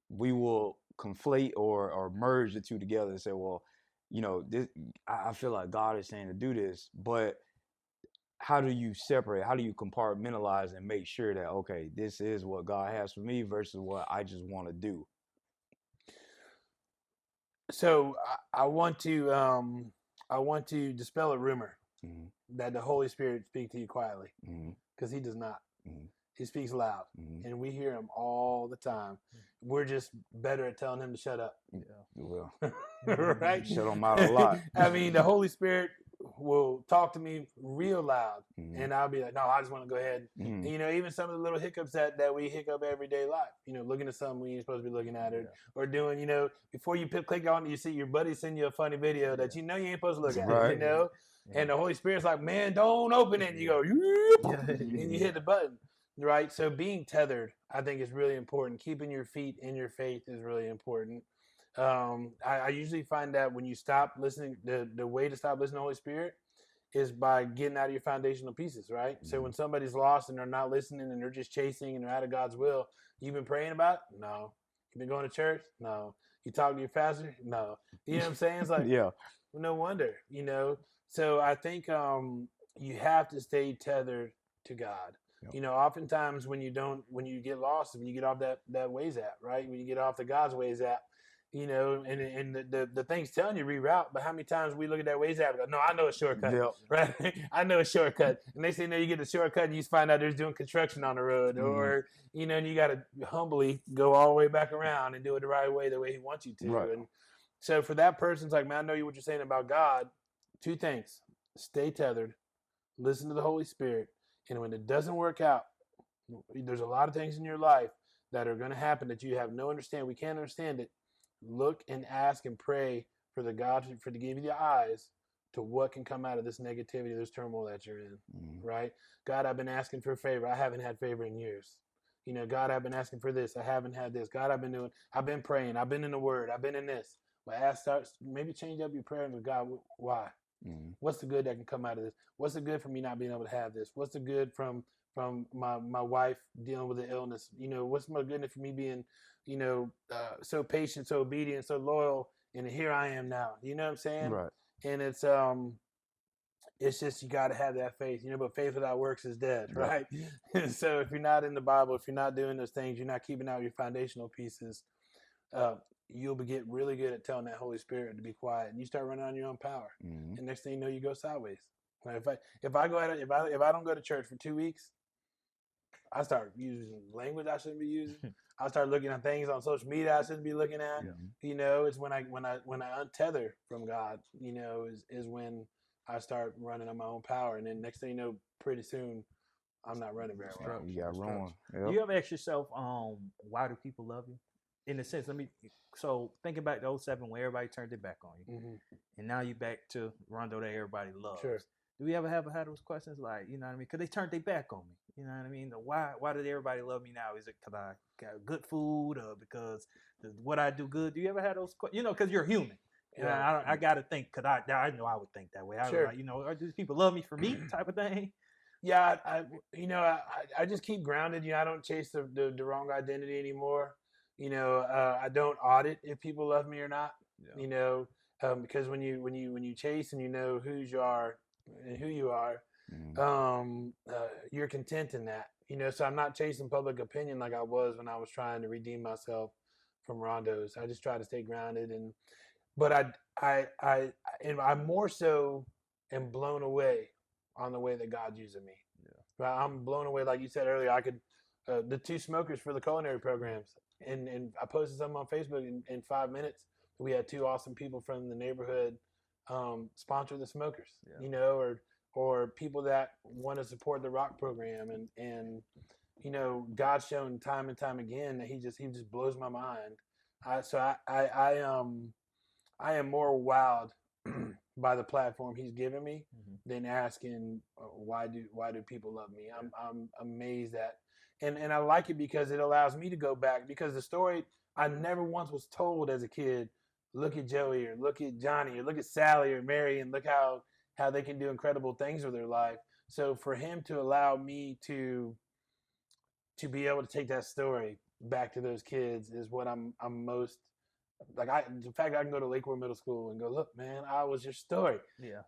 we will conflate or merge the two together and say, well, this, I feel like God is saying to do this, but how do you separate? How do you compartmentalize and make sure that, okay, this is what God has for me versus what I just want to do? So I want to dispel a rumor. that the Holy Spirit speak to you quietly, because he does not. He speaks loud, and we hear him all the time. We're just better at telling him to shut up. Yeah. Well, right? Shut him out a lot. I mean, the Holy Spirit will talk to me real loud, and I'll be like, no, I just want to go ahead. And, you know, even some of the little hiccups that we hiccup everyday life, you know, looking at something we ain't supposed to be looking at, or doing, you know, before you click on it, you see your buddy send you a funny video that you know you ain't supposed to look at, Right. you know? And the Holy Spirit's like, man, don't open it. And you go, and you hit the button, right? So being tethered, I think, is really important. Keeping your feet in your faith is really important. I usually find that when you stop listening, the way to stop listening to the Holy Spirit is by getting out of your foundational pieces, right? So when somebody's lost and they're not listening and they're just chasing and they're out of God's will, you've been praying about it? No. You've been going to church? No. You talk to your pastor? No. You know what I'm saying? It's like, Yeah. no wonder, you know? So I think you have to stay tethered to God. Yep. You know, oftentimes when you get lost, when you get off that Waze app, right? When you get off the God's Ways app, you know, and the thing's telling you reroute, but how many times we look at that Waze app and go, no, I know a shortcut, right? I know a shortcut. And they say, no, you get the shortcut and you find out there's doing construction on the road, or, you know, and you got to humbly go all the way back around and do it the right way, the way he wants you to. Right. And so for that person, it's like, man, I know what you're saying about God. Two things: stay tethered, listen to the Holy Spirit. And when it doesn't work out, there's a lot of things in your life that are going to happen that you have no understanding. We can't understand it. Look and ask and pray for the God to give you the eyes to what can come out of this negativity, this turmoil that you're in, right? God, I've been asking for a favor. I haven't had favor in years. You know, God, I've been asking for this. I haven't had this. God, I've been praying. I've been in the Word. I've been in this. But maybe change up your prayer and God, why? What's the good that can come out of this? What's the good from me not being able to have this? What's the good from my wife dealing with the illness? You know, what's my goodness for me being, you know, so patient, so obedient, so loyal, and here I am now. You know what I'm saying? Right. And it's just, you got to have that faith, you know, but faith without works is dead, right? So if you're not in the Bible, if you're not doing those things, you're not keeping out your foundational pieces, you'll get really good at telling that Holy Spirit to be quiet, and you start running on your own power. And next thing you know, you go sideways. Like if I don't go to church for 2 weeks, I start using language I shouldn't be using. I start looking at things on social media I shouldn't be looking at. You know, it's when I untether from God, you know, is when I start running on my own power, and then next thing you know, pretty soon, I'm not running very well. You got wrong. Yep. Do you ever ask yourself, why do people love you? In a sense, so thinking back to 07 where everybody turned it back on you, and now you back to Rondo that everybody loves. Sure. Do we ever have had those questions like, you know what I mean? Because they turned their back on me. You know what I mean? Why did everybody love me now? Is it because I got good food, or because what I do good? Do you ever have those questions? You know, because you're human. And I got to think, because I know I would think that way. Sure. Like, you know, do these people love me for me type of thing? Yeah, I just keep grounded. You know, I don't chase the wrong identity anymore. You know, I don't audit if people love me or not. You know, because when you chase and you know who you are and who you are, you're content in that. You know, so I'm not chasing public opinion like I was when I was trying to redeem myself from Rondo's. I just try to stay grounded, but I more so am blown away on the way that God's using me. Right? I'm blown away, like you said earlier. I could the 2 smokers for the culinary programs. And I posted something on Facebook in 5 minutes. We had 2 awesome people from the neighborhood sponsor the smokers, you know, or people that want to support the rock program. And you know, God's shown time and time again that he just blows my mind. I am more wowed by the platform he's given me than asking why do people love me. I'm amazed at. And I like it because it allows me to go back, because the story I never once was told as a kid, look at Joey or look at Johnny or look at Sally or Mary and look how they can do incredible things with their life. So for him to allow me to be able to take that story back to those kids is what I'm most like. In fact, I can go to Lakewood Middle School and go, look, man, I was your story.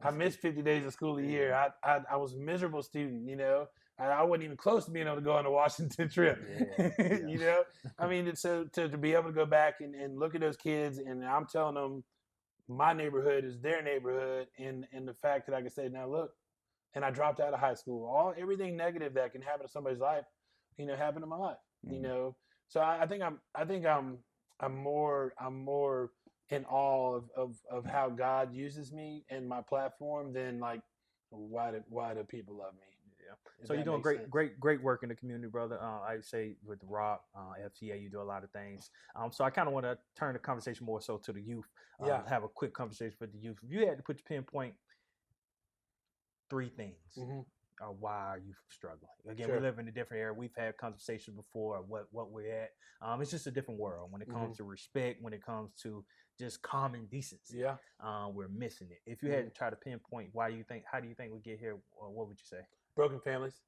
I missed 50 days of school a year. I was a miserable student, you know. I wasn't even close to being able to go on the Washington trip. You know, I mean, so to be able to go back and look at those kids, and I'm telling them my neighborhood is their neighborhood, and the fact that I can say, now look, and I dropped out of high school. Everything negative that can happen to somebody's life, happened in my life. So I think I'm more in awe of how God uses me and my platform than like why do people love me? So you're doing great work in the community, brother. I say with the Rock, FTA, you do a lot of things. So I kind of want to turn the conversation more so to the youth. Have a quick conversation with the youth. If you had to put your pinpoint 3 things, why are you struggling? Again, we live in a different era. We've had conversations before of what we're at. It's just a different world when it comes to respect, when it comes to just common decency. We're missing it. If you had to try to pinpoint how do you think we get here, what would you say? Broken families.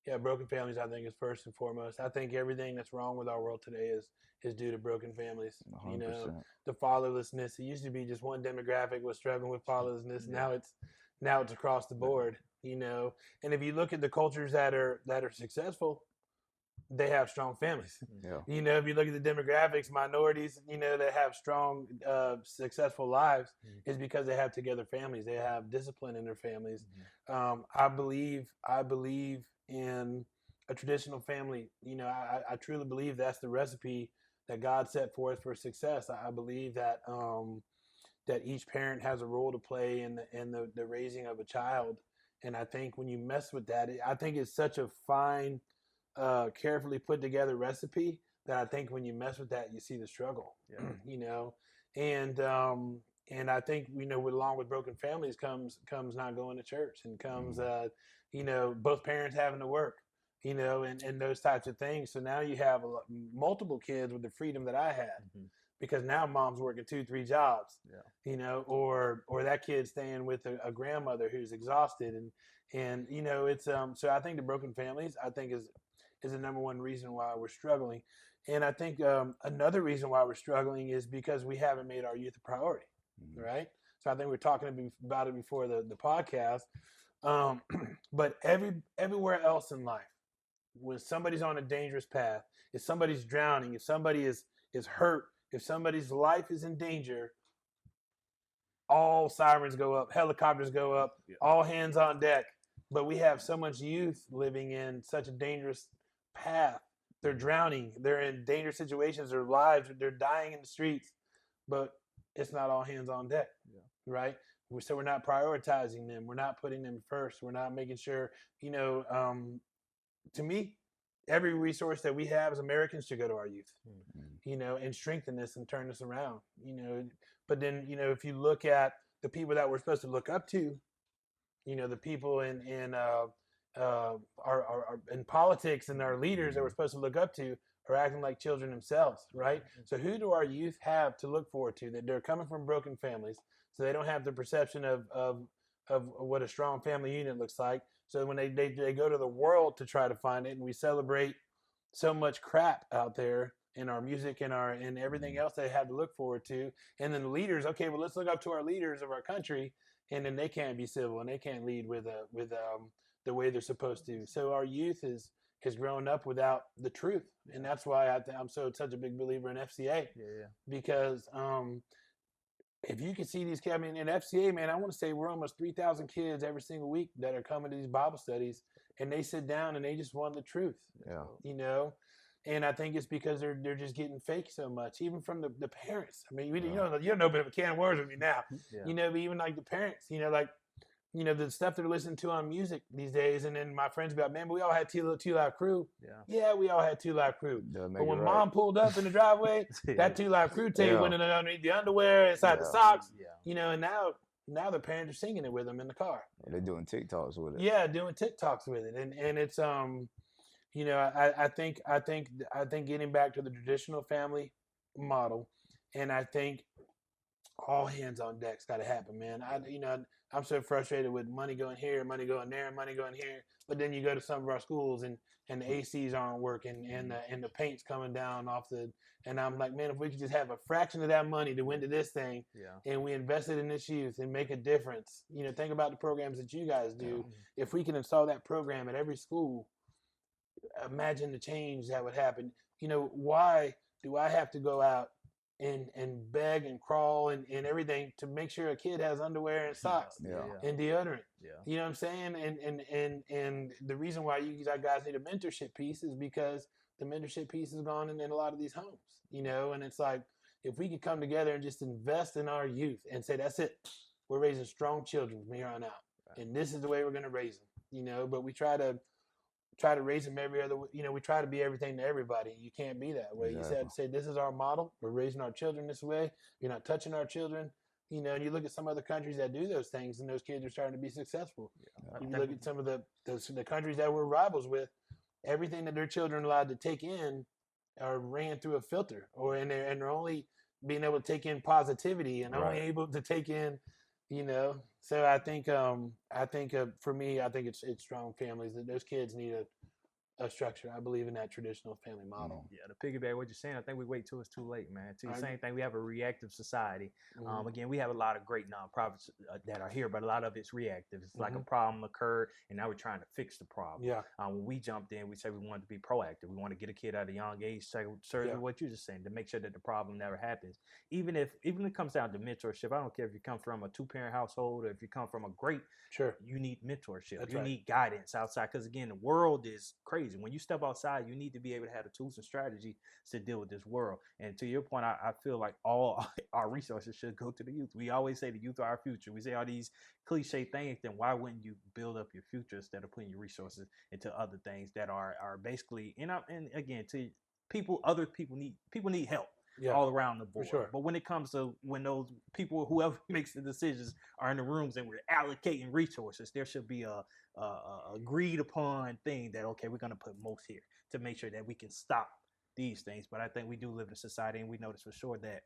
Yeah, broken families, I think, is first and foremost. I think everything that's wrong with our world today is due to broken families. 100%. The fatherlessness. It used to be just one demographic was struggling with fatherlessness. Now it's across the board. And if you look at the cultures that are successful, they have strong families. If you look at the demographics, minorities, that have strong, successful lives is because they have together families. They have discipline in their families. I believe in a traditional family. I truly believe that's the recipe that God set forth for success. I believe that that each parent has a role to play in the raising of a child. And I think when you mess with that, I think it's such a fine, carefully put together recipe that I think when you mess with that, you see the struggle. And I think along with broken families comes not going to church, and comes both parents having to work, and those types of things. So now you have multiple kids with the freedom that I had, because now mom's working 2-3 jobs, or that kid staying with a grandmother who's exhausted, and it's so I think the broken families, I think, is the number one reason why we're struggling. And I think another reason why we're struggling is because we haven't made our youth a priority, right? So I think we were talking about it before the podcast. But everywhere else in life, when somebody's on a dangerous path, if somebody's drowning, if somebody is hurt, if somebody's life is in danger, all sirens go up, helicopters go up, all hands on deck. But we have so much youth living in such a dangerous path. They're drowning. They're in dangerous situations. Their lives, they're dying in the streets. But it's not all hands on deck, right? So we're not prioritizing them. We're not putting them first. We're not making sure, to me, every resource that we have as Americans should go to our youth, and strengthen this and turn this around, But then, if you look at the people that we're supposed to look up to, the people in politics and our leaders that we're supposed to look up to are acting like children themselves, right? So who do our youth have to look forward to? That they're coming from broken families, so they don't have the perception of what a strong family unit looks like. So when they go to the world to try to find it, and we celebrate so much crap out there in our music and everything else they have to look forward to, and then the leaders, okay, well, let's look up to our leaders of our country, and then they can't be civil and they can't lead with the way they're supposed to. So our youth has grown up without the truth, and that's why I'm such a big believer in FCA. Because if you can see these kids, in FCA, man, I want to say we're almost 3,000 kids every single week that are coming to these Bible studies, and they sit down and they just want the truth. And I think it's because they're just getting fake so much, even from the parents. You don't know a bit of a can of worms with me now. But even like the parents, the stuff they're listening to on music these days. And then my friends be like, man, but we all had Two Live Crew. Yeah, we all had Two Live Crew. But when mom pulled up in the driveway, that Two Live Crew tape went underneath the underwear, inside the socks, and now the parents are singing it with them in the car. They're doing TikToks with it. Yeah, doing TikToks with it. And it's, I think getting back to the traditional family model, and I think all hands on deck's got to happen, man. I'm so frustrated with money going here, money going there, money going here. But then you go to some of our schools and the ACs aren't working, and the paint's coming down off and I'm like, man, if we could just have a fraction of that money to win to this thing, and we invested in this youth and make a difference. Think about the programs that you guys do. If we can install that program at every school, imagine the change that would happen. Why do I have to go out and beg and crawl and everything to make sure a kid has underwear and socks and deodorant. Yeah. You know what I'm saying? And the reason why you guys need a mentorship piece is because the mentorship piece is gone in a lot of these homes, you know, and it's like, if we could come together and just invest in our youth and say, that's it, we're raising strong children from here on out. Right. And this is the way we're going to raise them, you know, but we try to raise them every other, you know, we try to be everything to everybody. You can't be that way. Exactly. You say, this is our model. We're raising our children this way. You're not touching our children. You know, and you look at some other countries that do those things, and those kids are starting to be successful. Yeah. You look at some of the countries that we're rivals with, everything that their children are allowed to take in are ran through a filter, and they're only being able to take in positivity and only able to take in, you know. So I think for me, I think it's strong families. That those kids need a structure. I believe in that traditional family model. Yeah, to piggyback what you're saying, I think we wait till it's too late, man. To the same thing, we have a reactive society. Again, we have a lot of great nonprofits that are here, but a lot of it's reactive. It's like a problem occurred, and now we're trying to fix the problem. Yeah. When we jumped in, we said we wanted to be proactive. We want to get a kid at a young age, what you're just saying, to make sure that the problem never happens. Even if it comes down to mentorship, I don't care if you come from a 2-parent household or if you come from a great, you need mentorship. That's need guidance outside, because again, the world is crazy. When you step outside, you need to be able to have the tools and strategy to deal with this world. And to your point, I feel like all our resources should go to the youth. We always say the youth are our future. We say all these cliche things, then why wouldn't you build up your future instead of putting your resources into other things that are basically, and again, to people, other people need help. Yeah, all around the board. Sure. But when it comes to when those people, whoever makes the decisions, are in the rooms and we're allocating resources, there should be a agreed upon thing that, okay, we're going to put most here to make sure that we can stop these things. But I think we do live in a society, and we notice for sure that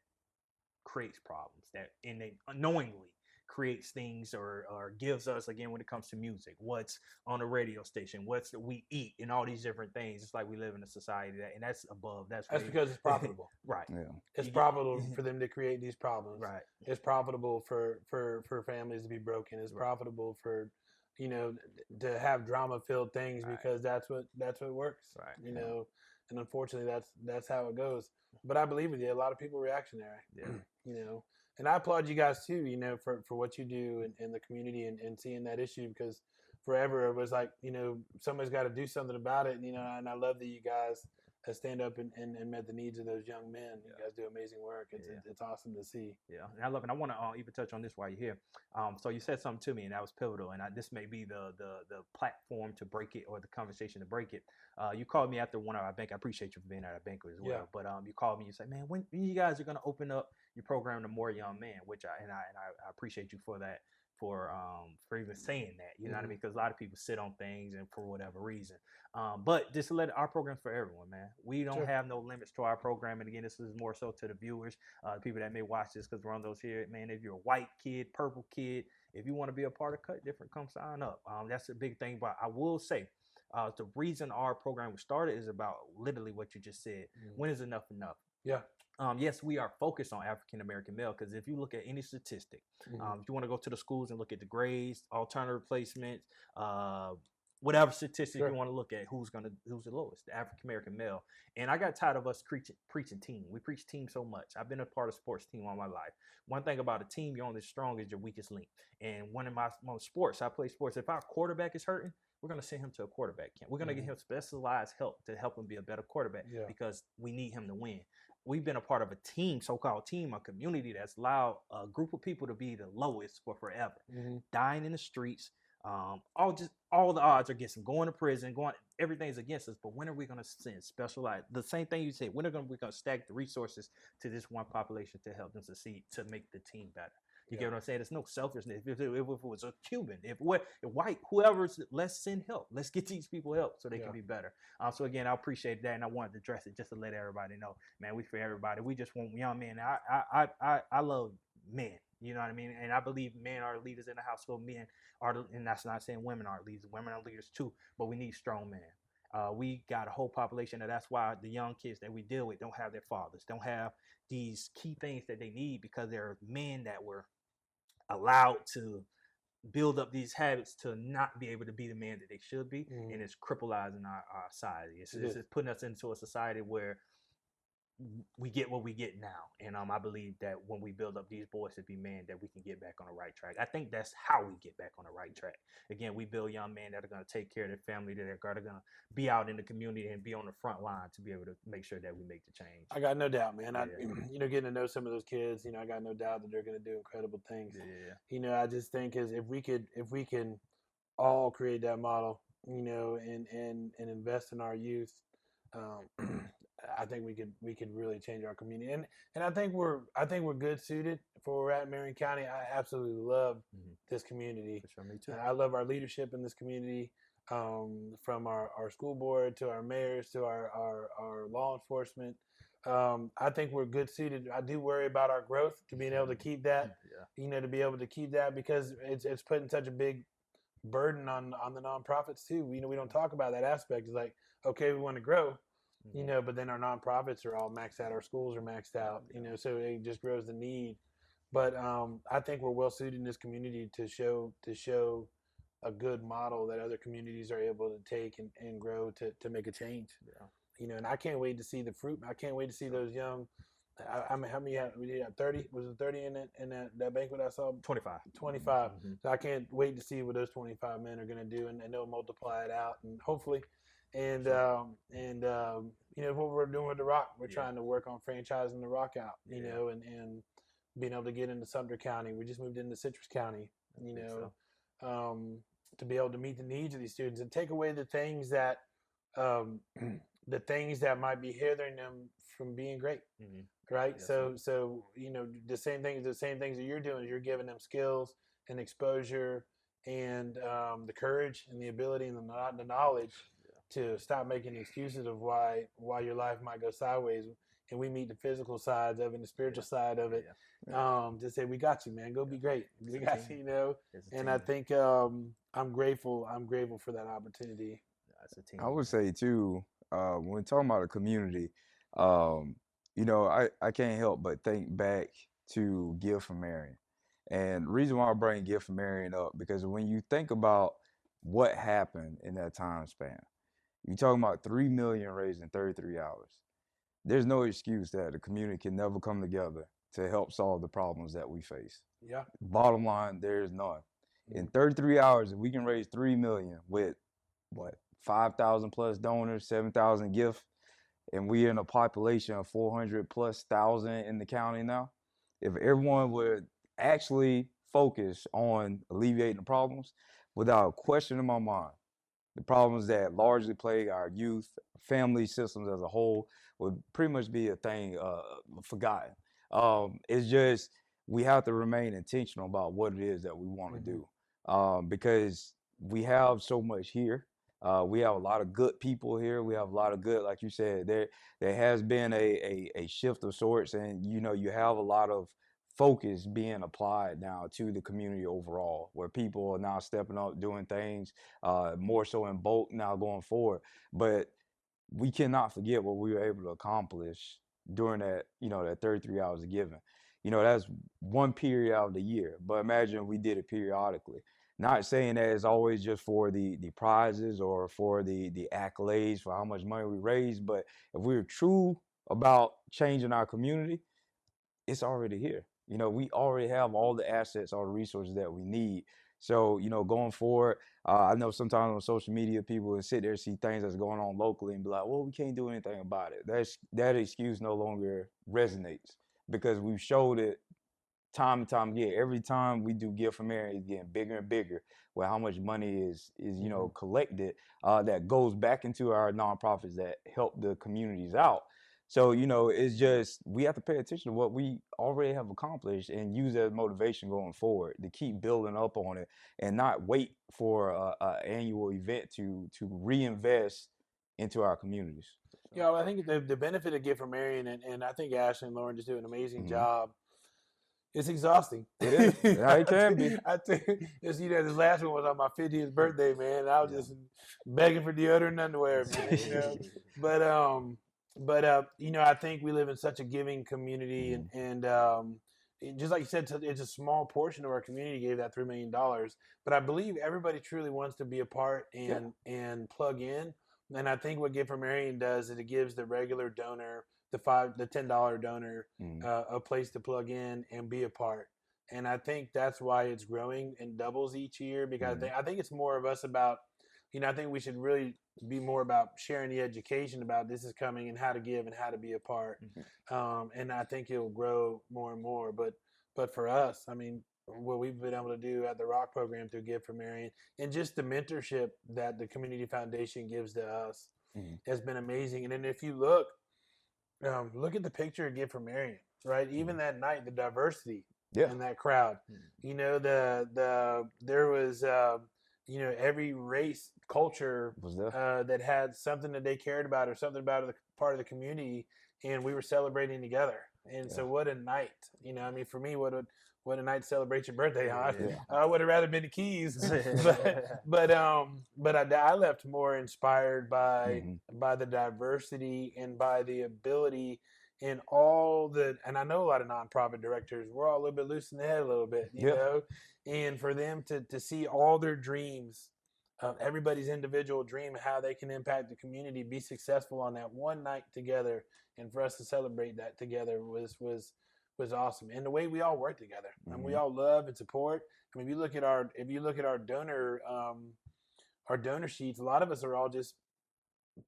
creates problems, that and they unknowingly creates things or gives us, again, when it comes to music, what's on a radio station, what's we eat, and all these different things. It's like we live in a society and that's above. That's because it's profitable. Right. Yeah. It's profitable for them to create these problems. Right. It's profitable for families to be broken. It's profitable for, you know, to have drama filled things because that's what works. Right. You know, and unfortunately that's how it goes. But I believe with you, a lot of people are reactionary. Yeah. You know. And I applaud you guys too, you know, for what you do in the community and seeing that issue, because forever it was like, you know, somebody's got to do something about it. And, you know, and I love that you guys stand up and met the needs of those young men. You guys do amazing work. It's awesome to see. Yeah, and I love it. I want to even touch on this while you're here. So you said something to me, and that was pivotal. And this may be the platform to break it, or the conversation to break it. You called me after one of our bank. I appreciate you for being at our banquet as well. Yeah. But you called me. You said, "Man, when you guys are going to open up your program to more young men," which I appreciate you for that. For even saying that, you know what I mean? Because a lot of people sit on things and for whatever reason. But just to let our program's for everyone, man. We don't have no limits to our program. And again, this is more so to the viewers, people that may watch this, because Rondo's here. Man, if you're a white kid, purple kid, if you want to be a part of Cut Different, come sign up. That's a big thing. But I will say, the reason our program was started is about literally what you just said. When is enough enough? Yeah. Yes, we are focused on African American male, because if you look at any statistic, if you want to go to the schools and look at the grades, alternative placements, whatever statistic you want to look at, who's the lowest? The African American male. And I got tired of us preaching team. We preach team so much. I've been a part of sports team all my life. One thing about a team, you're only as strong as your weakest link. And one of my sports, I play sports. If our quarterback is hurting, we're going to send him to a quarterback camp. We're going to get him specialized help to help him be a better quarterback, because we need him to win. We've been a part of a team, so-called team, a community that's allowed a group of people to be the lowest for forever, dying in the streets. All the odds are against them, going to prison, everything's against us. But when are we going to send specialized? The same thing you said. When are we going to stack the resources to this one population to help them succeed, to make the team better? You get what I'm saying? There's no selfishness. If it was a Cuban, if white, whoever's, let's send help. Let's get these people help so they can be better. So again, I appreciate that, and I wanted to address it just to let everybody know, man, we for everybody. We just want young men. I love men. You know what I mean? And I believe men are leaders in the household. Men are, and that's not saying women aren't leaders. Women are leaders too, but we need strong men. We got a whole population, and that's why the young kids that we deal with don't have their fathers, don't have these key things that they need, because they're men that were allowed to build up these habits to not be able to be the man that they should be, and it's crippling our society. It's putting us into a society where we get what we get now. And I believe that when we build up these boys to be men, that we can get back on the right track. I think that's how we get back on the right track. Again, we build young men that are going to take care of their family, that are going to be out in the community and be on the front line to be able to make sure that we make the change. I got no doubt, man. Yeah. Getting to know some of those kids, I got no doubt that they're going to do incredible things. Yeah. I just think if we can all create that model, and invest in our youth, I think we could really change our community. And I think we're good suited for where we're at in Marion County. I absolutely love this community. For sure, me too. And I love our leadership in this community, from our school board to our mayors to our law enforcement. I think we're good suited. I do worry about our growth, to being able to keep that, to be able to keep that, because it's putting such a big burden on the nonprofits too. We don't talk about that aspect. It's like, okay, we want to grow, but then our nonprofits are all maxed out. Our schools are maxed out, so it just grows the need. But I think we're well suited in this community to show a good model that other communities are able to take and grow to make a change. And I can't wait to see the fruit. I can't wait to see those young. I mean, how many we had? 30? Was it 30 in that banquet I saw? 25. 25. So I can't wait to see what those 25 men are going to do, and they'll multiply it out, and hopefully, what we're doing with the Rock, we're trying to work on franchising the Rock out, and being able to get into Sumter County. We just moved into Citrus County, to be able to meet the needs of these students and take away the things that might be hindering them from being great. Right. Yes, so the same things that you're doing is you're giving them skills and exposure and the courage and the ability and the knowledge to stop making excuses of why your life might go sideways. And we meet the physical sides of it and the spiritual side of it. To say, we got you, man. Go be great. We got you, And I think I'm grateful for that opportunity. That's a team. I would say too, when we're talking about a community, I can't help but think back to Give for Marion. And the reason why I bring Give for Marion up, because when you think about what happened in that time span, you're talking about $3 million raised in 33 hours. There's no excuse that the community can never come together to help solve the problems that we face. Yeah. Bottom line, there's none. In 33 hours, if we can raise $3 million with 5,000 plus donors, 7,000 gifts, and we're in a population of 400 plus thousand in the county now, if everyone would actually focus on alleviating the problems, without a question in my mind, the problems that largely plague our youth, family systems as a whole, would pretty much be a thing forgotten. It's just, we have to remain intentional about what it is that we want to do, because we have so much here. We have a lot of good people here. We have a lot of good, like you said, there has been a shift of sorts, and you have a lot of focus being applied now to the community overall, where people are now stepping up, doing things more so in bulk now going forward. But we cannot forget what we were able to accomplish during that, that 33 hours of giving. That's one period out of the year, but imagine we did it periodically. Not saying that it's always just for the prizes or for the accolades for how much money we raise, but if we're true about changing our community, it's already here. We already have all the assets, all the resources that we need. So, going forward, I know sometimes on social media, people will sit there and see things that's going on locally and be like, well, we can't do anything about it. That excuse no longer resonates, because we've showed it time and time again. Every time we do Give for Marion, it's getting bigger and bigger, where how much money is collected that goes back into our nonprofits that help the communities out. So, it's just, we have to pay attention to what we already have accomplished and use that as motivation going forward to keep building up on it and not wait for an annual event to reinvest into our communities. Yeah, well, I think the benefit of Give for Marion, and I think Ashley and Lauren just do an amazing job. It's exhausting. It is. It can be. I think this last one was on my 50th birthday, man. I was just begging for deodorant and underwear, man. But I think we live in such a giving community, and just like you said, it's a small portion of our community gave that $3 million. But I believe everybody truly wants to be a part and plug in. And I think what Give for Marion does is it gives the regular donor the $10 donor, a place to plug in and be a part. And I think that's why it's growing and doubles each year, because I think it's more of us about, I think we should really be more about sharing the education about this is coming and how to give and how to be a part. And I think it'll grow more and more. But for us, I mean, what we've been able to do at the Rock program through Give for Marion and just the mentorship that the Community Foundation gives to us has been amazing. And then if you look at the picture of Give for Marion, right? Even that night, the diversity in that crowd, there was, every race, culture that had something that they cared about or something about the part of the community, and we were celebrating together. And so what a night, I mean, for me, what a night to celebrate your birthday on. I would have rather been the Keys, but I left more inspired by the diversity and by the ability and and I know a lot of nonprofit directors, we're all a little bit loose in the head a little bit, you know, and for them to see all their dreams, everybody's individual dream, how they can impact the community, be successful on that one night together, and for us to celebrate that together was awesome. And the way we all work together, and we all love and support. I mean, if you look at our donor sheets, a lot of us are all just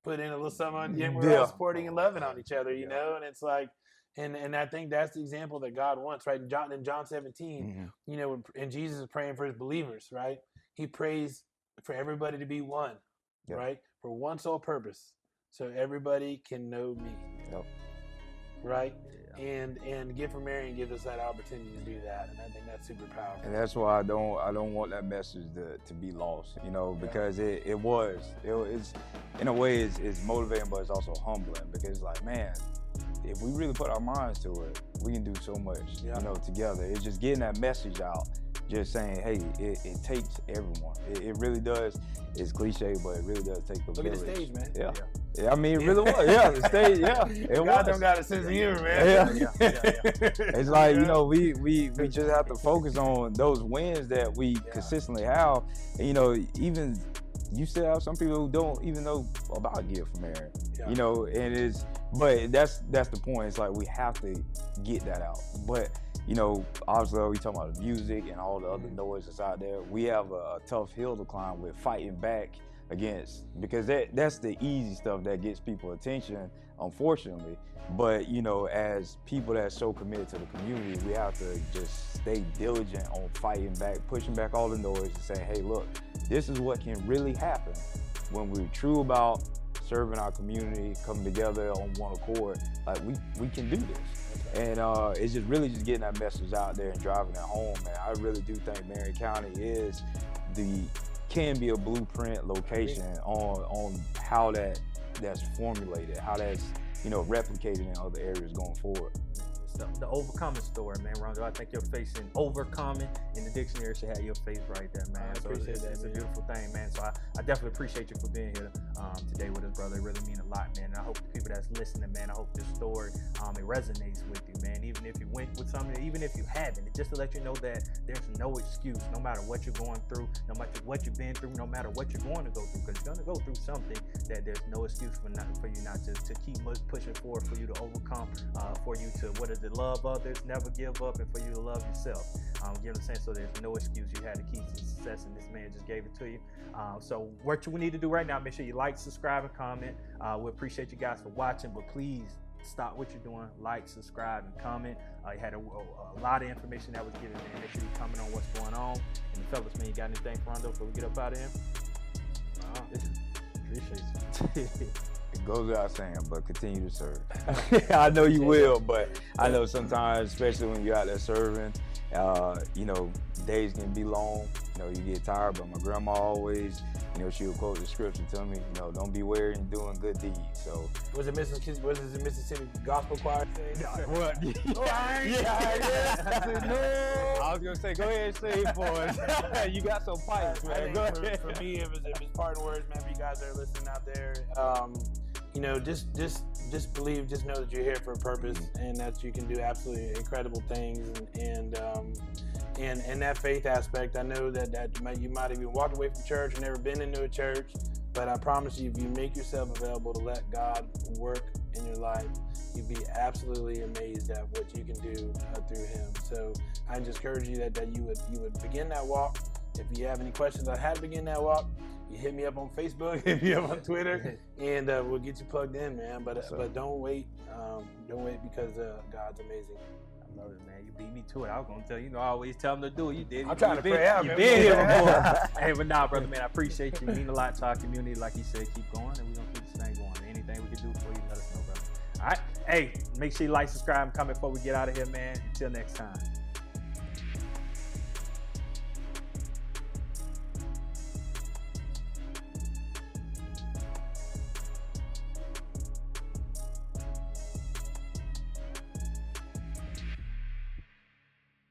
put in a little something, and we're all supporting and loving on each other, you know. And it's like, and I think that's the example that God wants, right? In John 17, and Jesus is praying for his believers, right? He prays for everybody to be one, right? For one sole purpose, so everybody can know me, right? And Give for Marion gives us that opportunity to do that, and I think that's super powerful. And that's why I don't want that message to be lost, because it's in a way it's motivating, but it's also humbling, because it's like, man, if we really put our minds to it, we can do so much, together. It's just getting that message out, just saying, hey, it takes everyone. It really does. It's cliche, but it really does take the village. Look at the stage, man. Yeah, I mean, it really was. Yeah, the stage. Yeah, it God don't got a sense of humor, man. It's like, we just have to focus on those wins that we consistently have. And, even you still have some people who don't even know about Give for Marion. And but that's the point. It's like we have to get that out. But obviously we talking about the music and all the other noise that's out there. We have a tough hill to climb with fighting back against, because that's the easy stuff that gets people attention, unfortunately. But as people that's so committed to the community, we have to just stay diligent on fighting back, pushing back all the noise, and saying, hey, look, this is what can really happen when we're true about serving our community, coming together on one accord. Like we can do this. And it's just really just getting that message out there and driving it home, man. I really do think Marion County can be a blueprint location on how that's formulated, how that's replicated in other areas going forward. The overcoming story, man, Rondo. I think your face in overcoming in the dictionary should have your face right there, man. So it's a beautiful thing, man. So I definitely appreciate you for being here today with us, brother. It really means a lot, man. And I hope the people that's listening, man, I hope this story it resonates with you, man. Even if you went with something, even if you haven't, just to let you know that there's no excuse, no matter what you're going through, no matter what you've been through, no matter what you're going to go through, because you're going to go through something, that there's no excuse for you not to keep pushing forward, for you to overcome, for you to, love others, never give up, and for you to love yourself. You know what I'm saying? So there's no excuse. You had the keys to success, and this man just gave it to you. So what we need to do right now, make sure you like, subscribe, and comment. We appreciate you guys for watching, but please stop what you're doing, like, subscribe, and comment. You had a lot of information that was given, man. Make sure you comment on what's going on. And fellas, man, you got anything for Rondo before we get up out of here? Appreciate you. It goes without saying, but continue to serve. I know you will, but I know sometimes, especially when you're out there serving, days can be long. You get tired, but my grandma always, she would quote the scripture, tell me, don't be weary in doing good deeds. So was it Mississippi Gospel Choir? What? I was gonna say, go ahead and say it for us. You got some pipes, man. Go ahead. For me, if it's parting words, man, for you guys that are listening out there, just believe, just know that you're here for a purpose, and that you can do absolutely incredible things, and that faith aspect. I know that you might have even walked away from church and never been into a church, But I promise you, if you make yourself available to let God work in your life, you'd be absolutely amazed at what you can do through Him. So I just encourage you that you would begin that walk. If you have any questions on how to begin that walk, you hit me up on Facebook, hit me up on Twitter, and we'll get you plugged in, man. But don't wait. Don't wait because God's amazing. I love it, man. You beat me to it. I was gonna tell you, I always tell them to do it. You did it. I'm trying to pray out, You've man. been here before. Hey, but nah, brother, man, I appreciate you. You mean a lot to our community. Like you said, keep going, and we're gonna keep this thing going. Anything we can do for you, let us know, brother. All right. Hey, make sure you like, subscribe, and comment before we get out of here, man. Until next time.